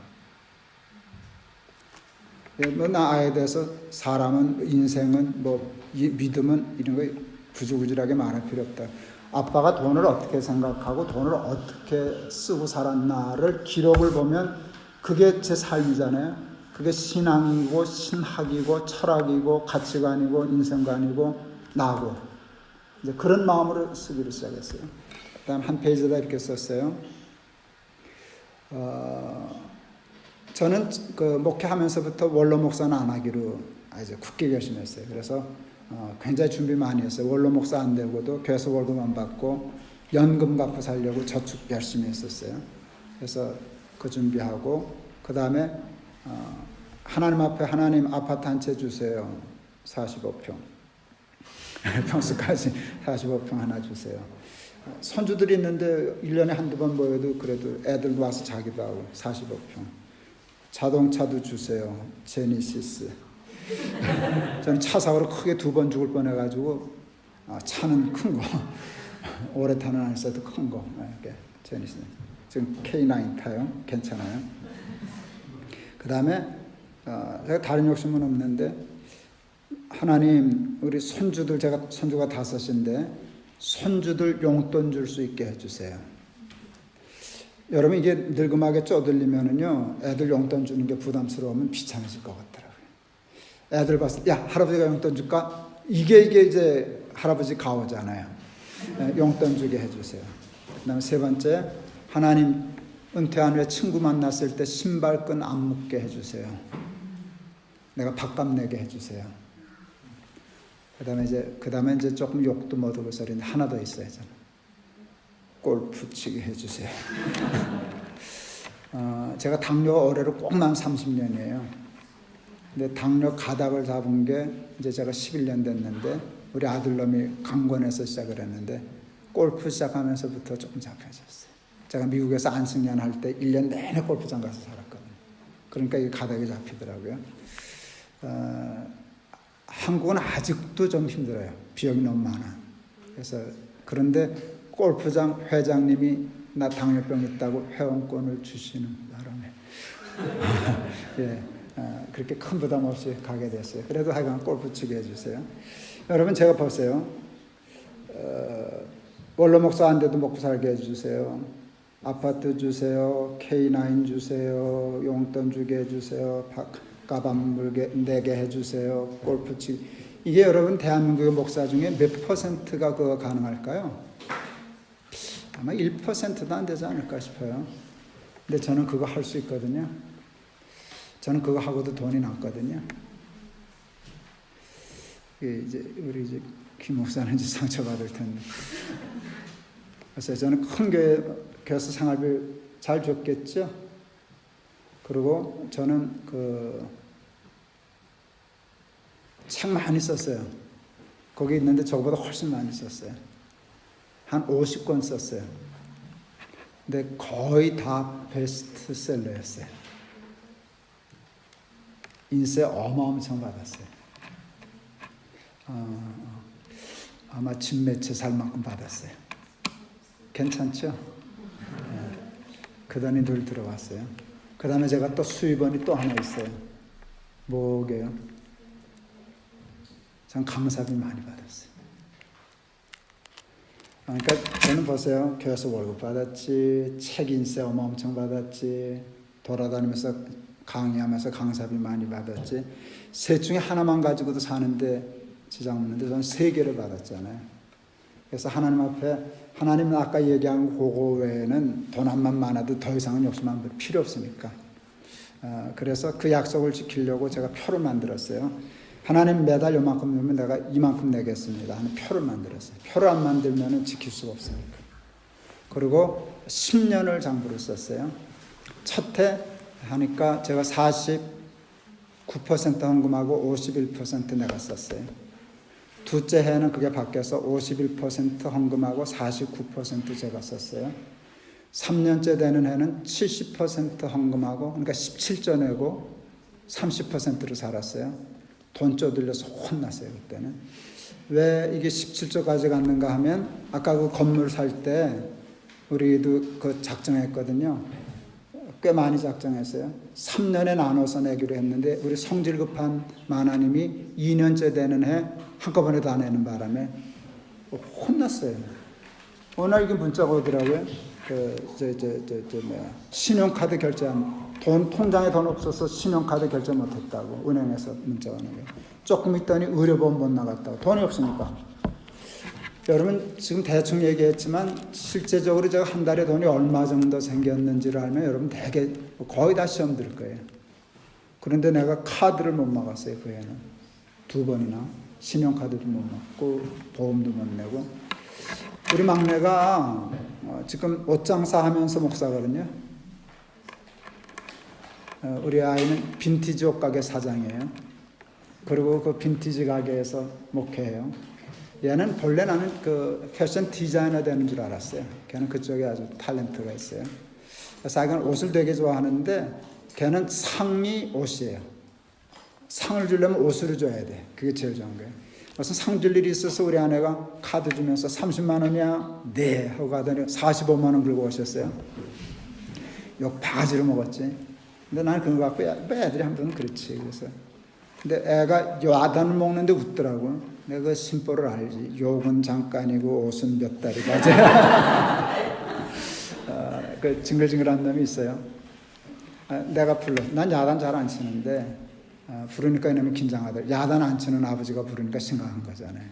뭐 나에 대해서 사람은 인생은 뭐 믿음은 이런 거 구질구질하게 말할 필요 없다. 아빠가 돈을 어떻게 생각하고 돈을 어떻게 쓰고 살았나를 기록을 보면 그게 제 삶이잖아요. 그게 신앙이고 신학이고 철학이고 가치관이고 인생관이고 나고 이제 그런 마음으로 쓰기를 시작했어요. 그다음 한 페이지에다 이렇게 썼어요. 저는 그 목회하면서부터 원로 목사는 안 하기로 이제 굳게 결심했어요. 그래서 굉장히 준비 많이 했어요. 원로 목사 안 되고도 교회에서 월급 안 받고 연금 갖고 살려고 저축 열심히 했었어요. 그래서 그 준비하고 그 다음에 하나님 앞에 하나님 아파트 한 채 주세요. 45평. 평수까지 45평 하나 주세요. 손주들이 있는데 1년에 한두 번 모여도 그래도 애들도 와서 자기도 하고 45평. 자동차도 주세요. 제니시스. 저는 차 사고로 크게 2번 죽을 뻔해가지고 차는 큰 거. 오래 타는 안 써도 큰 거. 이렇게 제니시스. 지금 K9 타요. 괜찮아요. 그 다음에 제가 다른 욕심은 없는데 하나님 우리 손주들 제가 손주가 5인데 손주들 용돈 줄 수 있게 해주세요. 여러분 이게 늙음하게 쪼들리면은요 애들 용돈 주는 게 부담스러우면 비참해질 것 같더라고요. 애들 봤을 때 야 할아버지가 용돈 줄까? 이게 이제 할아버지 가오잖아요. 용돈 주게 해주세요. 그다음에 3번째 하나님 은퇴한 후에 친구 만났을 때 신발끈 안 묶게 해주세요. 내가 밥값 내게 해주세요. 그다음에 이제 조금 욕도 못 하고 소리인데 하나 더 있어요. 저는 골프 치게 해주세요. 제가 당뇨가 올해로 꼭 만 30년이에요. 근데 당뇨 가닥을 잡은 게 이제 제가 11년 됐는데 우리 아들놈이 강권에서 시작을 했는데 골프 시작하면서부터 조금 잡혀졌어요. 제가 미국에서 안승연 할 때 1년 내내 골프장 가서 살았거든요. 그러니까 이게 가닥이 잡히더라고요. 한국은 아직도 좀 힘들어요. 비용이 너무 많아. 그래서 그런데 골프장 회장님이 나 당뇨병 있다고 회원권을 주시는 바람에 예, 그렇게 큰 부담 없이 가게 됐어요. 그래도 하여간 골프 치게 해주세요. 여러분 제가 보세요. 원로 목사 안 돼도 먹고 살게 해주세요. 아파트 주세요. K9 주세요. 용돈 주게 해주세요. 가방 물게 내게 해주세요. 골프 치기. 이게 여러분 대한민국의 목사 중에 몇 퍼센트가 그거 가능할까요? 아마 1%도 안 되지 않을까 싶어요. 근데 저는 그거 할 수 있거든요. 저는 그거 하고도 돈이 났거든요. 이제 우리 이제 김 목사는 이제 상처받을 텐데. 그래서 저는 큰 교회에서 생활비 잘 줬겠죠. 그리고 저는 책 많이 썼어요. 거기 있는데 저보다 훨씬 많이 썼어요. 한 50권 썼어요. 근데 거의 다 베스트셀러였어요. 인쇄 어마어마청 받았어요. 아마 집 매체 살 만큼 받았어요. 괜찮죠? 그 돈이 늘 들어왔어요. 그 다음에 제가 또 수입원이 또 하나 있어요. 뭐게요? 전 강사비 많이 받았어요. 그러니까 저는 보세요. 교회에서 월급 받았지, 책 인쇄 어마어마청 받았지, 돌아다니면서 강의하면서 강사비 많이 받았지. 셋 중에 하나만 가지고도 사는데 지장 없는데 저는 3개를 받았잖아요. 그래서 하나님 앞에 하나님은 아까 얘기한 그거 외에는 돈 한만 많아도 더 이상은 욕심 안 부릴 필요 없으니까. 그래서 그 약속을 지키려고 제가 표를 만들었어요. 하나님 매달 요만큼 내면 내가 이만큼 내겠습니다 하는 표를 만들었어요. 표를 안 만들면 지킬 수가 없으니까. 그리고 10년을 장부를 썼어요. 첫 해 하니까 제가 49% 헌금하고 51% 내가 썼어요. 둘째 해는 그게 바뀌어서 51% 헌금하고 49% 제가 썼어요. 3년째 되는 해는 70% 헌금하고, 그러니까 17조 내고 30%로 살았어요. 돈 쪼들려서 혼났어요, 그때는. 왜 이게 17조까지 갔는가 하면, 아까 그 건물 살 때 우리도 그 작정했거든요. 꽤 많이 작정했어요. 3년에 나눠서 내기로 했는데, 우리 성질 급한 마나님이 2년째 되는 해 한꺼번에 다 내는 바람에 혼났어요. 어느 날 이게 문자가 오더라고요. 신용카드 결제한, 통장에 돈 없어서 신용카드 결제 못했다고 은행에서 문자가 오는 거예요. 조금 있더니 의료보험 못 나갔다고. 돈이 없으니까. 여러분 지금 대충 얘기했지만 실제적으로 제가 한 달에 돈이 얼마 정도 생겼는지를 알면 여러분 되게 거의 다 시험 들 거예요. 그런데 내가 카드를 못 막았어요. 그 해는 2번이나 신용카드도 못 막고 보험도 못 내고. 우리 막내가 지금 옷장사 하면서 목사거든요. 우리 아이는 빈티지 옷가게 사장이에요. 그리고 그 빈티지 가게에서 목회해요. 얘는 본래 나는 그 패션 디자이너 되는 줄 알았어요. 걔는 그쪽에 아주 탤런트가 있어요. 자기는 옷을 되게 좋아하는데 걔는 상이 옷이에요. 상을 주려면 옷으로 줘야 돼. 그게 제일 좋은 거예요. 무슨 상 줄 일이 있어서 우리 아내가 카드 주면서 30만 원이야? 네. 하고 가더니 45만 원 긁고 오셨어요. 욕 바가지로 먹었지. 근데 나는 그거 갖고 애들이 한 번은 그렇지. 그래서. 근데 애가 야단을 먹는데 웃더라고. 내가 그 심보를 알지. 욕은 잠깐이고 옷은 몇 달이 가지. 그 징글징글한 놈이 있어요. 내가 불러. 난 야단 잘 안 치는데 부르니까 이놈이 긴장하더라. 야단 안 치는 아버지가 부르니까 심각한 거잖아요.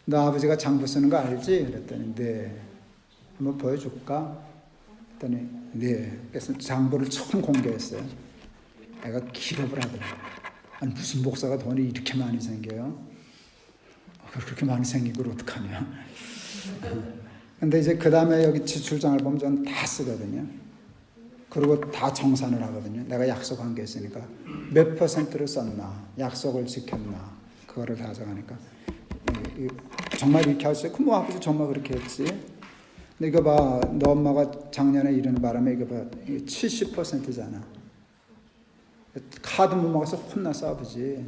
너 아버지가 장부 쓰는 거 알지? 그랬더니 네. 한번 보여줄까? 그랬더니 네. 그래서 장부를 처음 공개했어요. 애가 기겁을 하더라고요. 아니 무슨 목사가 돈이 이렇게 많이 생겨요? 그렇게 많이 생긴 걸 어떡하냐. 근데 이제 그 다음에 여기 지출장을 보면 저는 다 쓰거든요. 그리고 다 정산을 하거든요. 내가 약속한 게 있으니까 몇 %를 썼나, 약속을 지켰나, 그거를 다 적으니까 정말 이렇게 할 수 있고, 뭐 아버지 정말 그렇게 했지. 근데 이거 봐, 너 엄마가 작년에 이러는 바람에 이거 봐, 70%잖아. 카드 못 먹어서 혼났어 아버지.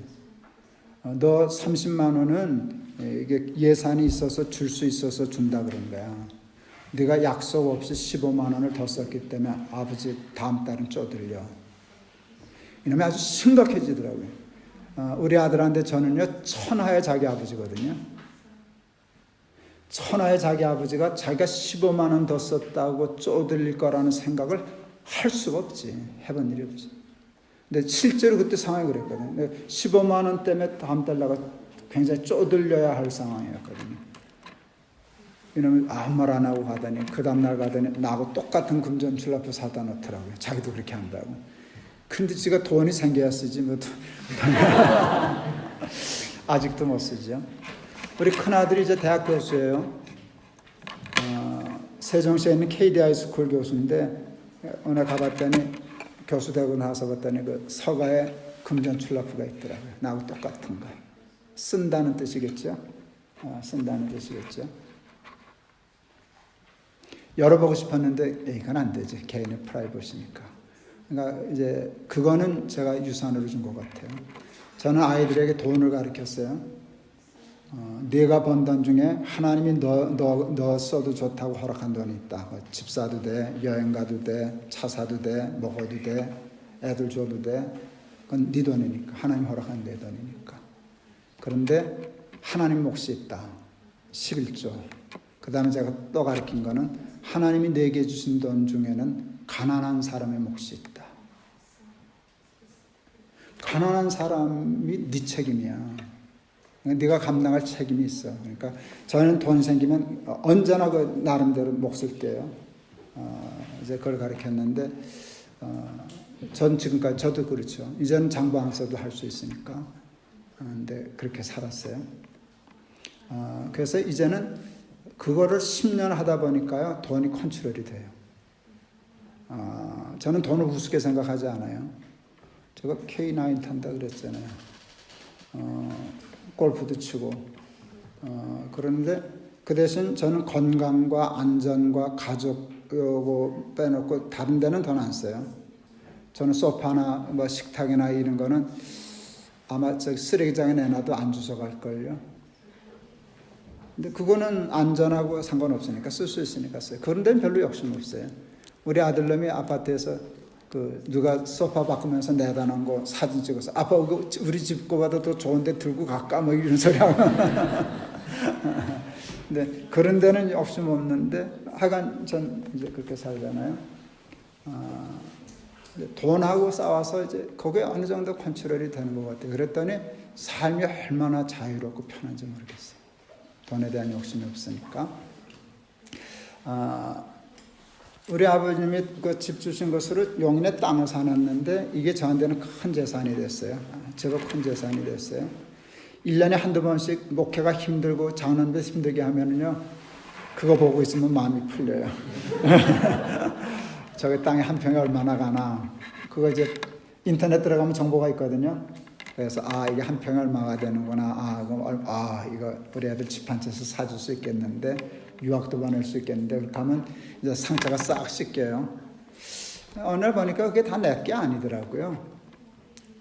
너 30만 원은 이게 예산이 있어서 줄 수 있어서 준다 그런 거야. 네가 약속 없이 15만 원을 더 썼기 때문에 아버지 다음 달은 쪼들려. 이놈이 아주 심각해지더라고요. 우리 아들한테 저는요 천하의 자기 아버지거든요. 천하의 자기 아버지가 자기가 15만 원 더 썼다고 쪼들릴 거라는 생각을 할 수가 없지. 해본 일이 없지. 근데 실제로 그때 상황이 그랬거든요. 15만 원 때문에 다음 달 나가 굉장히 쪼들려야 할 상황이었거든요. 이놈이 아무 말 안 하고 가더니 그 다음날 가더니 나하고 똑같은 금전출납부 사다 놓더라고요. 자기도 그렇게 한다고. 근데 지가 돈이 생겨야 쓰지 뭐. 아직도 못 쓰죠. 우리 큰아들이 이제 대학 교수예요. 세종시에 있는 KDI 스쿨 교수인데 오늘 가봤더니 교수 되고 나서 봤더니 그 서가에 금전출납부가 있더라고요. 나하고 똑같은 거. 쓴다는 뜻이겠죠. 쓴다는 뜻이겠죠. 열어보고 싶었는데 이건 안 되지. 개인의 프라이버시니까. 그러니까 이제 그거는 제가 유산으로 준 것 같아요. 저는 아이들에게 돈을 가르쳤어요. 네가 번 돈 중에 하나님이 너 써도 좋다고 허락한 돈이 있다. 집 사도 돼, 여행 가도 돼, 차 사도 돼, 먹어도 돼, 애들 줘도 돼. 그건 네 돈이니까. 하나님 허락한 내 돈이니까. 그런데 하나님 몫이 있다. 11조. 그 다음에 제가 또 가르친 거는 하나님이 내게 주신 돈 중에는 가난한 사람의 몫이 있다. 가난한 사람이 네 책임이야. 네가 감당할 책임이 있어. 그러니까 저는 돈 생기면 언제나 그 나름대로 몫을 떼요. 이제 그걸 가르쳤는데 전 지금까지 저도 그렇죠. 이제는 장부 안 써도 할 수 있으니까 근데 그렇게 살았어요. 그래서 이제는 그거를 10년 하다 보니까요, 돈이 컨트롤이 돼요. 저는 돈을 우습게 생각하지 않아요. 제가 K9 탄다 그랬잖아요. 골프도 치고. 그런데 그 대신 저는 건강과 안전과 가족 요거 빼놓고 다른 데는 돈 안 써요. 저는 소파나 뭐 식탁이나 이런 거는 아마 저 쓰레기장에 내놔도 안 주워갈걸요. 근데 그거는 안전하고 상관없으니까 쓸 수 있으니까 써요. 그런 데는 별로 욕심 없어요. 우리 아들놈이 아파트에서 그 누가 소파 바꾸면서 내다 놓은 거 사진 찍어서 아빠 우리 집 거보다 더 좋은데 들고 갈까 뭐 이런 소리 하고. 근데 그런 데는 욕심 없는데 하여간 전 이제 그렇게 살잖아요. 돈하고 싸워서 이제 거기에 어느 정도 컨트롤이 되는 것 같아요. 그랬더니 삶이 얼마나 자유롭고 편한지 모르겠어요. 돈에 대한 욕심이 없으니까. 우리 아버님이 그 집 주신 것으로 용인에 땅을 사놨는데 이게 저한테는 큰 재산이 됐어요. 제법 큰 재산이 됐어요. 1년에 한두 번씩 목회가 힘들고 장난도 힘들게 하면은요, 그거 보고 있으면 마음이 풀려요. 저기 땅에 한 평에 얼마나 가나. 그거 이제 인터넷 들어가면 정보가 있거든요. 그래서 이게 한 평에 얼마가 되는구나. 그럼 이거 우리 애들 집 한 채에서 사줄 수 있겠는데, 유학도 보낼 수 있겠는데, 그렇게 하면 이제 상처가 싹 씻겨요. 어느 날 보니까 그게 다 내 게 아니더라고요.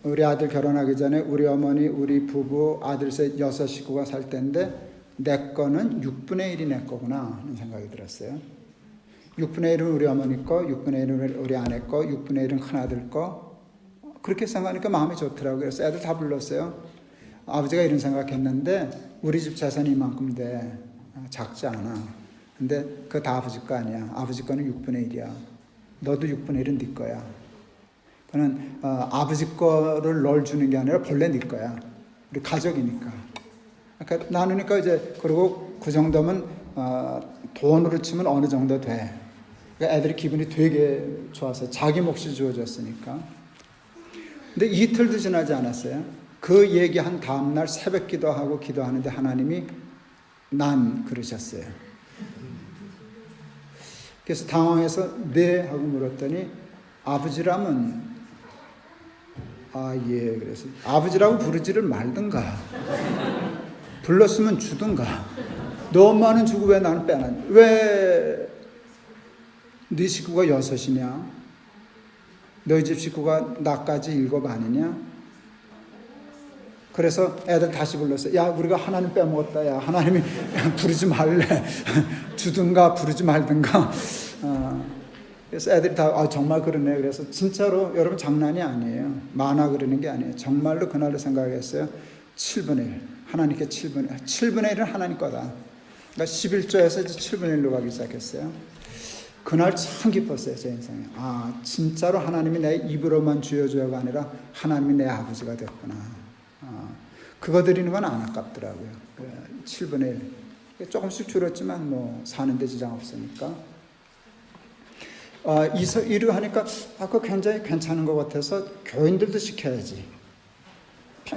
우리 아들 결혼하기 전에 우리 어머니, 우리 부부, 아들 셋 6 식구가 살 때인데 내 거는 6분의 1이 내 거구나 하는 생각이 들었어요. 6분의 1은 우리 어머니 거, 6분의 1은 우리 아내 거, 6분의 1은 큰아들 거. 그렇게 생각하니까 마음이 좋더라고요. 그래서 애들 다 불렀어요. 아버지가 이런 생각했는데 우리 집 재산이 이만큼 돼. 작지 않아. 근데 그거 다 아버지 거 아니야. 아버지 거는 6분의 1이야. 너도 6분의 1은 네 거야. 그는 아버지 거를 널 주는 게 아니라 본래 네 거야. 우리 가족이니까. 그러니까 나누니까 이제 그리고 그 정도면 돈으로 치면 어느 정도 돼. 그러니까 애들이 기분이 되게 좋아서 자기 몫이 주어졌으니까. 근데 이틀도 지나지 않았어요. 그 얘기한 다음날 새벽 기도하고 기도하는데 하나님이 난 그러셨어요. 그래서 당황해서 네 하고 물었더니 아버지라면 예. 그래서 아버지라고 부르지를 말든가 불렀으면 주든가. 너 엄마는 주고 왜 나는 빼놨냐. 왜 네 식구가 6이냐. 너희 집 식구가 나까지 7 아니냐. 그래서 애들 다시 불렀어요. 야, 우리가 하나님 빼먹었다. 야, 하나님이 부르지 말래. 주든가 부르지 말든가. 그래서 애들이 다 정말 그러네. 그래서 진짜로 여러분 장난이 아니에요. 만화 그러는 게 아니에요. 정말로 그날로 생각했어요. 7분의 1. 하나님께 7분의 1은 하나님 거다. 그러니까 11조에서 이제 7분의 1로 가기 시작했어요. 그날 참 기뻤어요. 제 인생에. 진짜로 하나님이 내 입으로만 주여줘가 아니라 하나님이 내 아버지가 됐구나. 그거 드리는 건 안 아깝더라고요. 7분의 1. 조금씩 줄었지만 뭐 사는데 지장 없으니까. 이루 하니까 그거 굉장히 괜찮은 것 같아서 교인들도 시켜야지.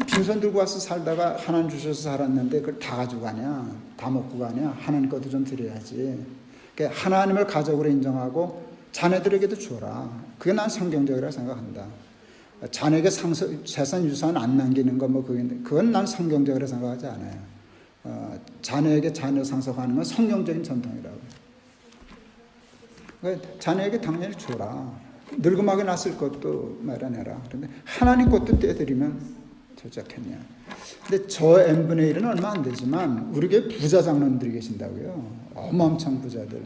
빈손 들고 와서 살다가 하나님 주셔서 살았는데 그걸 다 가지고 가냐, 다 먹고 가냐. 하나님 것도 좀 드려야지. 그러니까 하나님을 가족으로 인정하고 자녀들에게도 줘라. 그게 난 성경적이라고 생각한다. 자녀에게 재산 유산 안 남기는 거 뭐 그건 난 성경적이라고 생각하지 않아요. 자녀에게 자녀 상속하는 건 성경적인 전통이라고. 그러니까 자녀에게 당연히 줘라. 늙음하게 났을 것도 마련해라. 그런데 하나님 것도 떼드리면 좋겠냐. 근데 저 n분의 1은 얼마 안 되지만 우리 교회 부자 장로님들이 계신다고요. 어마어마한 부자들.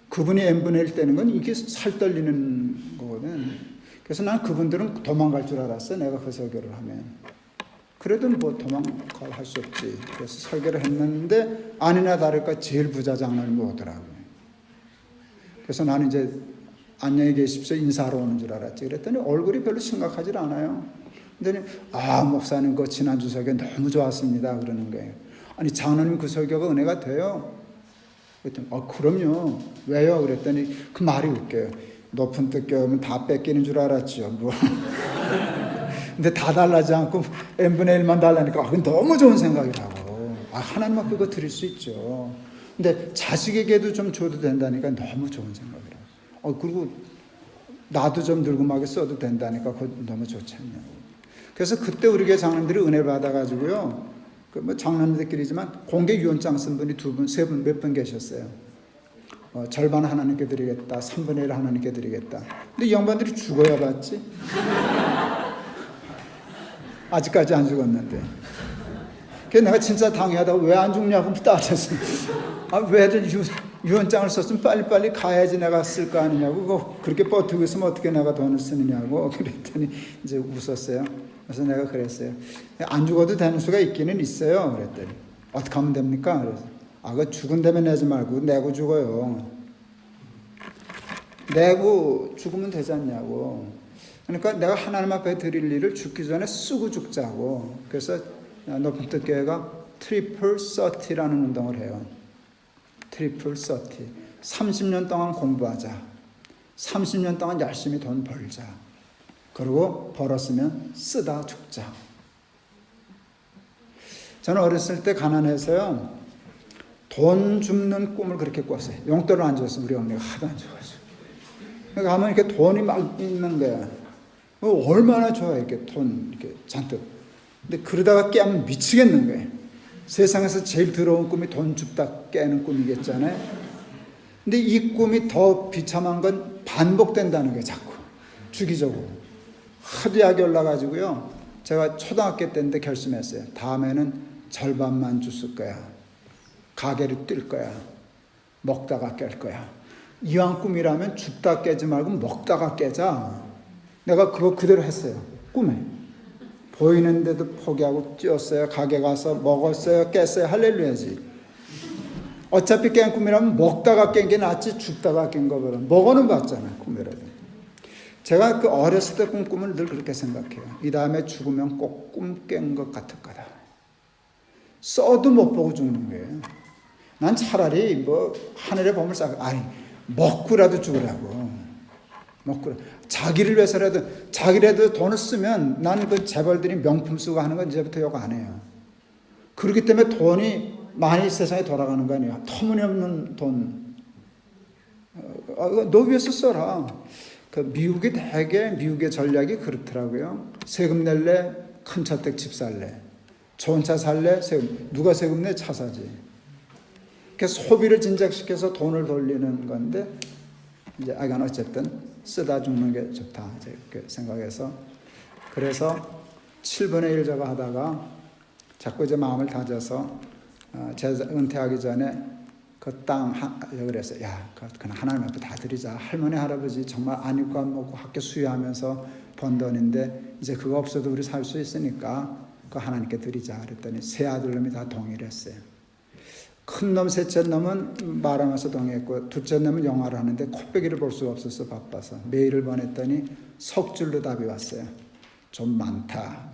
그분이 n분의 1 떼는 건 이게 살떨리는 거거든. 그래서 난 그분들은 도망갈 줄 알았어. 내가 그 설교를 하면. 그래도 뭐 도망갈 수 없지. 그래서 설교를 했는데 아니나 다를까 제일 부자 장로님이 오더라고요. 그래서 나는 이제 안녕히 계십시오 인사하러 오는 줄 알았지. 그랬더니 얼굴이 별로 심각하지 않아요. 근데 목사님 그 지난주 설교 너무 좋았습니다 그러는 거예요. 아니 장로님 그 설교가 은혜가 돼요? 그랬더니 그럼요. 왜요? 그랬더니 그 말이 웃겨요. 높은 뜻 교하면 다 뺏기는 줄 알았죠. 뭐. 근데 다 달라지 않고 n분의 1만 달라니까 그건 너무 좋은 생각이라고. 하나님 앞에 그거 드릴 수 있죠. 근데 자식에게도 좀 줘도 된다니까 너무 좋은 생각이라고. 그리고 나도 좀 늙음하게 써도 된다니까 그거 너무 좋지 않냐고. 그래서 그때 우리 교회 장로님들이 은혜 받아가지고요. 뭐 장로님들끼리지만 공개 유언장 쓴 분이 2분, 3분, 몇 분 계셨어요. 절반 하나님께 드리겠다. 3분의 1 하나님께 드리겠다. 근데 이 양반들이 죽어야 받지. 아직까지 안 죽었는데. 그래서 내가 진짜 당해하다가 왜 안 죽냐고 따졌어. 왜들 유언장을 썼으면 빨리빨리 가야지 내가 쓸 거 아니냐고. 그렇게 버티고 있으면 어떻게 내가 돈을 쓰느냐고. 그랬더니 이제 웃었어요. 그래서 내가 그랬어요. 안 죽어도 되는 수가 있기는 있어요. 그랬더니 어떻게 하면 됩니까? 그래서 그 죽은 다음에 내지 말고 내고 죽어요. 내고 죽으면 되지 않냐고. 그러니까 내가 하나님 앞에 드릴 일을 죽기 전에 쓰고 죽자고. 그래서 높은 뜻 교회가 트리플 서티라는 운동을 해요. 트리플 서티. 30년 동안 공부하자. 30년 동안 열심히 돈 벌자. 그리고 벌었으면 쓰다 죽자. 저는 어렸을 때 가난해서요. 돈 줍는 꿈을 그렇게 꿨어요. 용돈을 안 줬어. 우리 언니가 하도 안 줘가지고. 그러니까 가면 이렇게 돈이 막 있는 거야. 얼마나 좋아 이렇게 돈 이렇게 잔뜩. 근데 그러다가 깨면 미치겠는 거예요. 세상에서 제일 더러운 꿈이 돈 줍다 깨는 꿈이겠잖아요. 근데 이 꿈이 더 비참한 건 반복된다는 거예요. 자꾸 주기적으로. 하도 약이 올라가지고요. 제가 초등학교 때인데 결심했어요. 다음에는 절반만 줬을 거야. 가게를 뛸 거야. 먹다가 깰 거야. 이왕 꿈이라면 줍다 깨지 말고 먹다가 깨자. 내가 그거 그대로 했어요. 꿈에. 보이는데도 포기하고 뛰었어요. 가게 가서 먹었어요. 깼어요. 할렐루야지. 어차피 깬 꿈이라면 먹다가 깬 게 낫지 줍다가 깬 거보다. 먹어는 봤잖아요. 꿈이라도. 제가 그 어렸을 때 꾼 꿈을 늘 그렇게 생각해요. 이 다음에 죽으면 꼭 꿈 깬 것 같을 거다. 써도 못 보고 죽는 거예요. 난 차라리 뭐 하늘에 봄을 쌓고 먹고라도 죽으라고. 먹고 자기를 위해서라도 자기라도 돈을 쓰면 나는 그 재벌들이 명품 쓰고 하는 건 이제부터 욕 안 해요. 그렇기 때문에 돈이 많이 세상에 돌아가는 거 아니에요. 터무니없는 돈. 너 위해서 써라. 그 미국의 전략이 그렇더라고요. 세금 낼래? 큰 저택 집 살래? 좋은 차 살래? 세금. 누가 세금 내? 차 사지. 그래서 소비를 진작시켜서 돈을 돌리는 건데 이제 어쨌든 쓰다 죽는 게 좋다 이제 그렇게 생각해서 그래서 7분의 1 저거 하다가 자꾸 이제 마음을 다져서 제가 은퇴하기 전에 그 땅 그래서 그냥 하나님 앞에 다 드리자. 할머니 할아버지 정말 안 입고 안 먹고 학교 수유하면서 번 돈인데 이제 그거 없어도 우리 살 수 있으니까 그 하나님께 드리자. 그랬더니 세 아들놈이 다 동의를 했어요. 큰 놈, 셋째 놈은 말하면서 동의했고 둘째 놈은 영화를 하는데 코빼기를 볼 수가 없어서 바빠서 메일을 보냈더니 석 줄로 답이 왔어요. 좀 많다.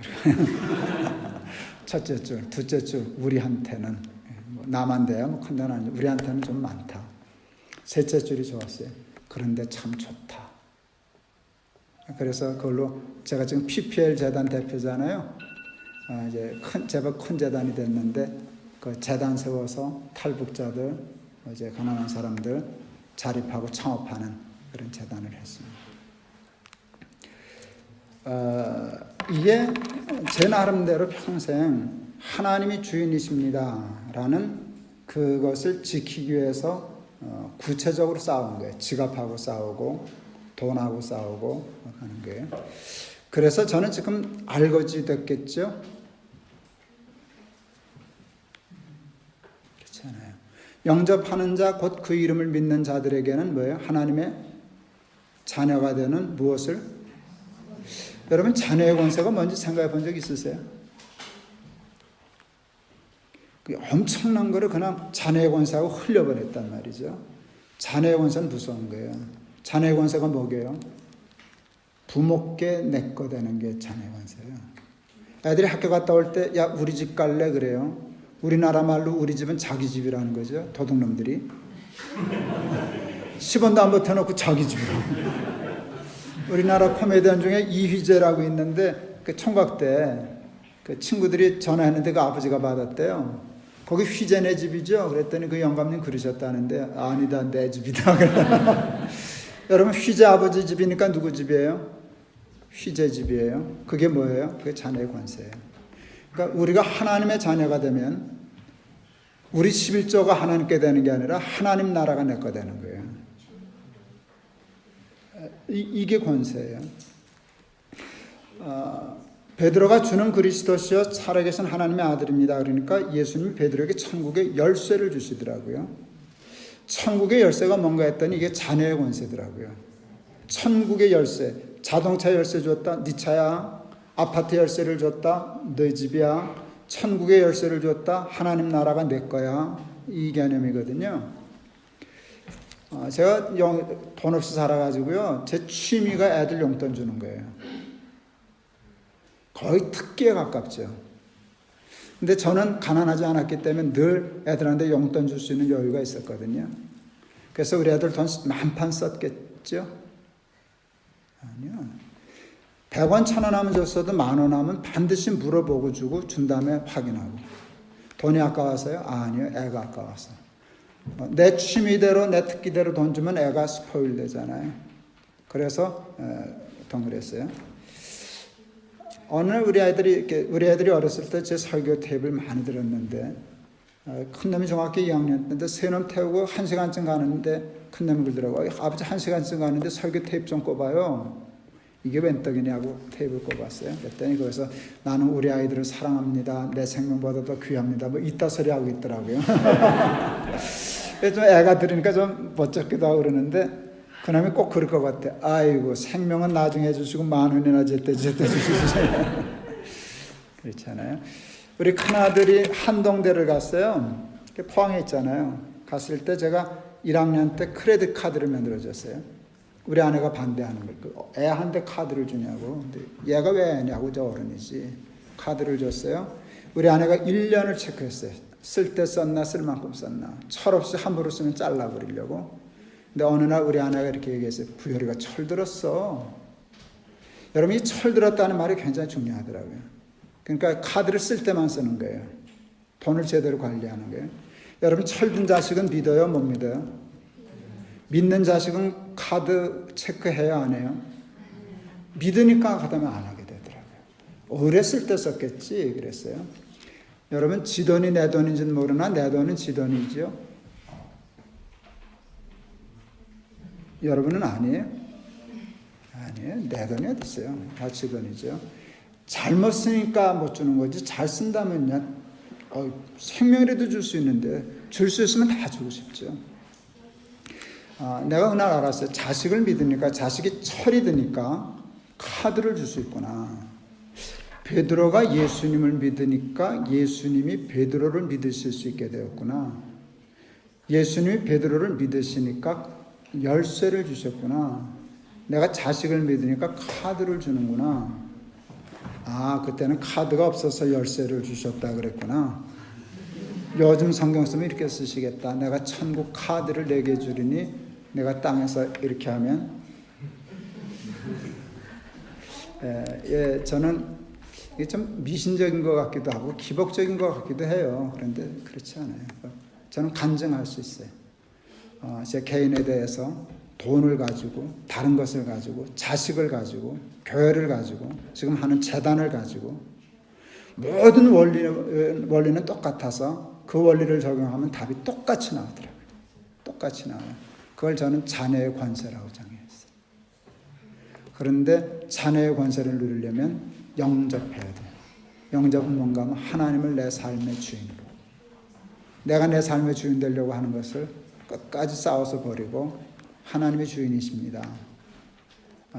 첫째 줄, 둘째 줄 우리한테는 나만 돼야 뭐 큰 데는 아니고 우리한테는 좀 많다. 셋째 줄이 좋았어요. 그런데 참 좋다. 그래서 그걸로 제가 지금 PPL 재단 대표잖아요. 이제 제법 큰 재단이 됐는데 그 재단 세워서 탈북자들, 이제 가난한 사람들 자립하고 창업하는 그런 재단을 했습니다. 이게 제 나름대로 평생 하나님이 주인이십니다라는 그것을 지키기 위해서 구체적으로 싸운 거예요. 지갑하고 싸우고 돈하고 싸우고 하는 거예요. 그래서 저는 지금 알거지 됐겠죠. 영접하는 자 곧 그 이름을 믿는 자들에게는 뭐예요? 하나님의 자녀가 되는 무엇을? 여러분 자녀의 권세가 뭔지 생각해 본 적 있으세요? 엄청난 거를 그냥 자녀의 권세하고 흘려버렸단 말이죠. 자녀의 권세는 무서운 거예요. 자녀의 권세가 뭐게요? 부모께 내 거 되는 게 자녀의 권세예요. 애들이 학교 갔다 올 때 야 우리 집 갈래 그래요. 우리나라 말로 우리 집은 자기 집이라는 거죠. 도둑놈들이. 10원도 안 버텨놓고 자기 집이라고. 우리나라 코미디언 중에 이휘재라고 있는데 그 총각 때 그 친구들이 전화했는데 그 아버지가 받았대요. 거기 휘재네 집이죠. 그랬더니 그 영감님 그러셨다는데 아니다 내 집이다. 여러분 휘재 아버지 집이니까 누구 집이에요? 휘재 집이에요. 그게 뭐예요? 그게 자녀의 권세예요. 그러니까 우리가 하나님의 자녀가 되면 우리 11조가 하나님께 되는 게 아니라 하나님 나라가 내 거 되는 거예요. 이게 권세예요. 베드로가 주는 그리스도시여 살아계신 하나님의 아들입니다. 그러니까 예수님이 베드로에게 천국의 열쇠를 주시더라고요. 천국의 열쇠가 뭔가 했더니 이게 자녀의 권세더라고요. 천국의 열쇠, 자동차 열쇠 줬다, 네 차야. 아파트 열쇠를 줬다, 네 집이야. 천국의 열쇠를 줬다, 하나님 나라가 내 거야. 이 개념이거든요. 제가 돈 없이 살아가지고요, 제 취미가 애들 용돈 주는 거예요. 거의 특기에 가깝죠. 근데 저는 가난하지 않았기 때문에 늘 애들한테 용돈 줄 수 있는 여유가 있었거든요. 그래서 우리 애들 돈 만판 썼겠죠? 아니요. 100원, 1000원 하면 줬어도 10,000원 하면 반드시 물어보고 주고 준 다음에 확인하고. 돈이 아까워서요? 아니요. 애가 아까워서. 내 취미대로 내 특기대로 돈 주면 애가 스포일 되잖아요. 그래서 돈 그랬어요. 어느 날 우리 애들이 어렸을 때 제 설교 테이프를 많이 들었는데 큰 놈이 중학교 2학년 때인데 새 놈 태우고 1시간쯤 가는데 큰 놈이 그러더라고요. 아버지 1시간쯤 가는데 설교 테이프 좀 꼽아요. 이게 웬 떡이냐고 테이프를 꼽았어요. 그랬더니 거기서 나는 우리 아이들을 사랑합니다. 내 생명보다 더 귀합니다. 뭐 이따 소리 하고 있더라고요. 그래서 좀 애가 들으니까 좀 멋쩍기도 하고 그러는데 그놈이 꼭 그럴 것 같아. 아이고 생명은 나중에 주시고 10,000원이나 제때 주세요. 그렇잖아요. 우리 큰아들이 한동대를 갔어요. 포항에 있잖아요. 갔을 때 제가 1학년 때 크레딧 카드를 만들어줬어요. 우리 아내가 반대하는 걸. 애 한테 카드를 주냐고. 근데 얘가 왜 애냐고, 저 어른이지. 카드를 줬어요. 우리 아내가 1년을 체크했어요. 쓸 때 썼나 쓸 만큼 썼나. 철없이 함부로 쓰면 잘라버리려고. 근데 어느 날 우리 아내가 이렇게 얘기했어요. 부열이가 철들었어. 여러분 이 철들었다는 말이 굉장히 중요하더라고요. 그러니까 카드를 쓸 때만 쓰는 거예요. 돈을 제대로 관리하는 거예요. 여러분 철든 자식은 믿어요? 못 믿어요? 믿는 자식은 카드 체크해야 안 해요? 믿으니까 그다음에 안 하게 되더라고요. 오래 쓸 때 썼겠지 그랬어요. 여러분 지 돈이 내 돈인지는 모르나 내 돈은 지 돈이죠. 여러분은 아니에요? 아니에요. 내 돈이 어디 있어요? 다 지 돈이죠. 잘못 쓰니까 못 주는 거지 잘 쓴다면요. 생명이라도 줄 수 있는데 줄 수 있으면 다 주고 싶죠. 내가 그날 알았어요. 자식을 믿으니까 자식이 철이 드니까 카드를 줄 수 있구나. 베드로가 예수님을 믿으니까 예수님이 베드로를 믿으실 수 있게 되었구나. 예수님이 베드로를 믿으시니까 열쇠를 주셨구나. 내가 자식을 믿으니까 카드를 주는구나. 그때는 카드가 없어서 열쇠를 주셨다 그랬구나. 요즘 성경 쓰면 이렇게 쓰시겠다. 내가 천국 카드를 내게 주리니 내가 땅에서 이렇게 하면 저는 이게 좀 미신적인 것 같기도 하고 기복적인 것 같기도 해요. 그런데 그렇지 않아요. 저는 간증할 수 있어요. 제 개인에 대해서 돈을 가지고 다른 것을 가지고 자식을 가지고 교회를 가지고 지금 하는 재단을 가지고 모든 원리는 똑같아서 그 원리를 적용하면 답이 똑같이 나오더라고요. 똑같이 나와요. 그걸 저는 자녀의 권세라고 정의했어요. 그런데 자녀의 권세를 누리려면 영접해야 돼요. 영접은 뭔가 하면 하나님을 내 삶의 주인으로. 내가 내 삶의 주인 되려고 하는 것을 끝까지 싸워서 버리고 하나님의 주인이십니다.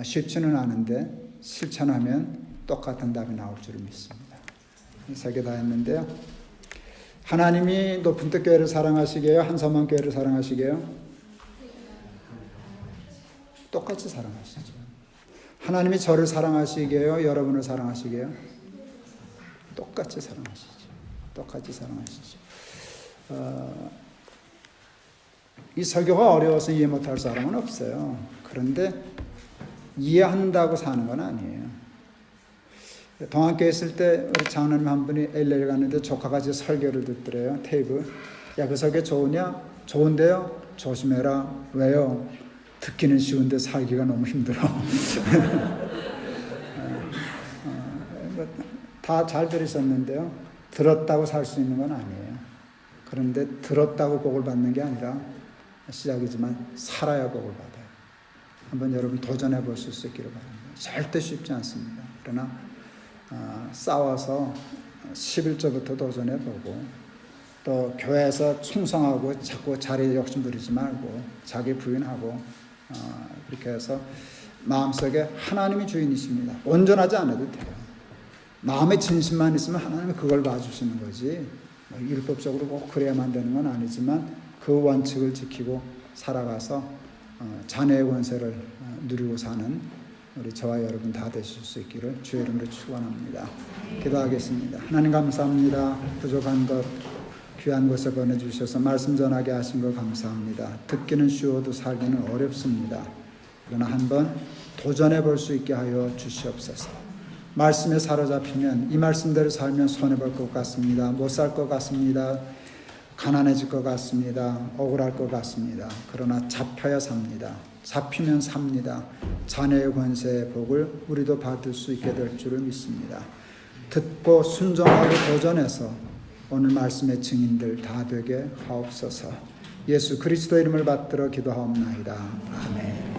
쉽지는 않은데 실천하면 똑같은 답이 나올 줄을 믿습니다. 3개 다 했는데요. 하나님이 높은 뜻 교회를 사랑하시게요? 한섬만 교회를 사랑하시게요? 똑같이 사랑하시죠. 하나님이 저를 사랑하시게요? 여러분을 사랑하시게요? 똑같이 사랑하시죠. 똑같이 사랑하시죠. 이 설교가 어려워서 이해 못할 사람은 없어요. 그런데 이해한다고 사는 건 아니에요. 동학교에 있을 때 우리 장로님 한 분이 LA를 갔는데 조카가 지 설교를 듣더래요. 테이프. 야, 그 설교 좋으냐? 좋은데요? 조심해라. 왜요? 듣기는 쉬운데 살기가 너무 힘들어. 다 잘 들으셨는데요. 들었다고 살 수 있는 건 아니에요. 그런데 들었다고 복을 받는 게 아니라 시작이지만 살아야 복을 받아요. 한번 여러분 도전해 볼 수 있기를 바랍니다. 절대 쉽지 않습니다. 그러나 싸워서 11조부터 도전해 보고 또 교회에서 충성하고 자꾸 자리에 욕심 부리지 말고 자기 부인하고 그렇게 해서 마음속에 하나님이 주인이십니다. 온전하지 않아도 돼요. 마음의 진심만 있으면 하나님이 그걸 봐주시는 거지. 율법적으로 꼭 그래야만 되는 건 아니지만 그 원칙을 지키고 살아가서 자녀의 권세를 누리고 사는 우리 저와 여러분 다 되실 수 있기를 주의 이름으로 축원합니다. 기도하겠습니다. 하나님 감사합니다. 부족한 것 귀한 곳에 보내주셔서 말씀 전하게 하신 것 감사합니다. 듣기는 쉬워도 살기는 어렵습니다. 그러나 한번 도전해 볼 수 있게 하여 주시옵소서. 말씀에 사로잡히면 이 말씀대로 살면 손해볼 것 같습니다. 못 살 것 같습니다. 가난해질 것 같습니다. 억울할 것 같습니다. 그러나 잡혀야 삽니다. 잡히면 삽니다. 자녀의 권세의 복을 우리도 받을 수 있게 될 줄을 믿습니다. 듣고 순종하고 도전해서 오늘 말씀의 증인들 다 되게 하옵소서. 예수 그리스도 이름을 받들어 기도하옵나이다. 아멘.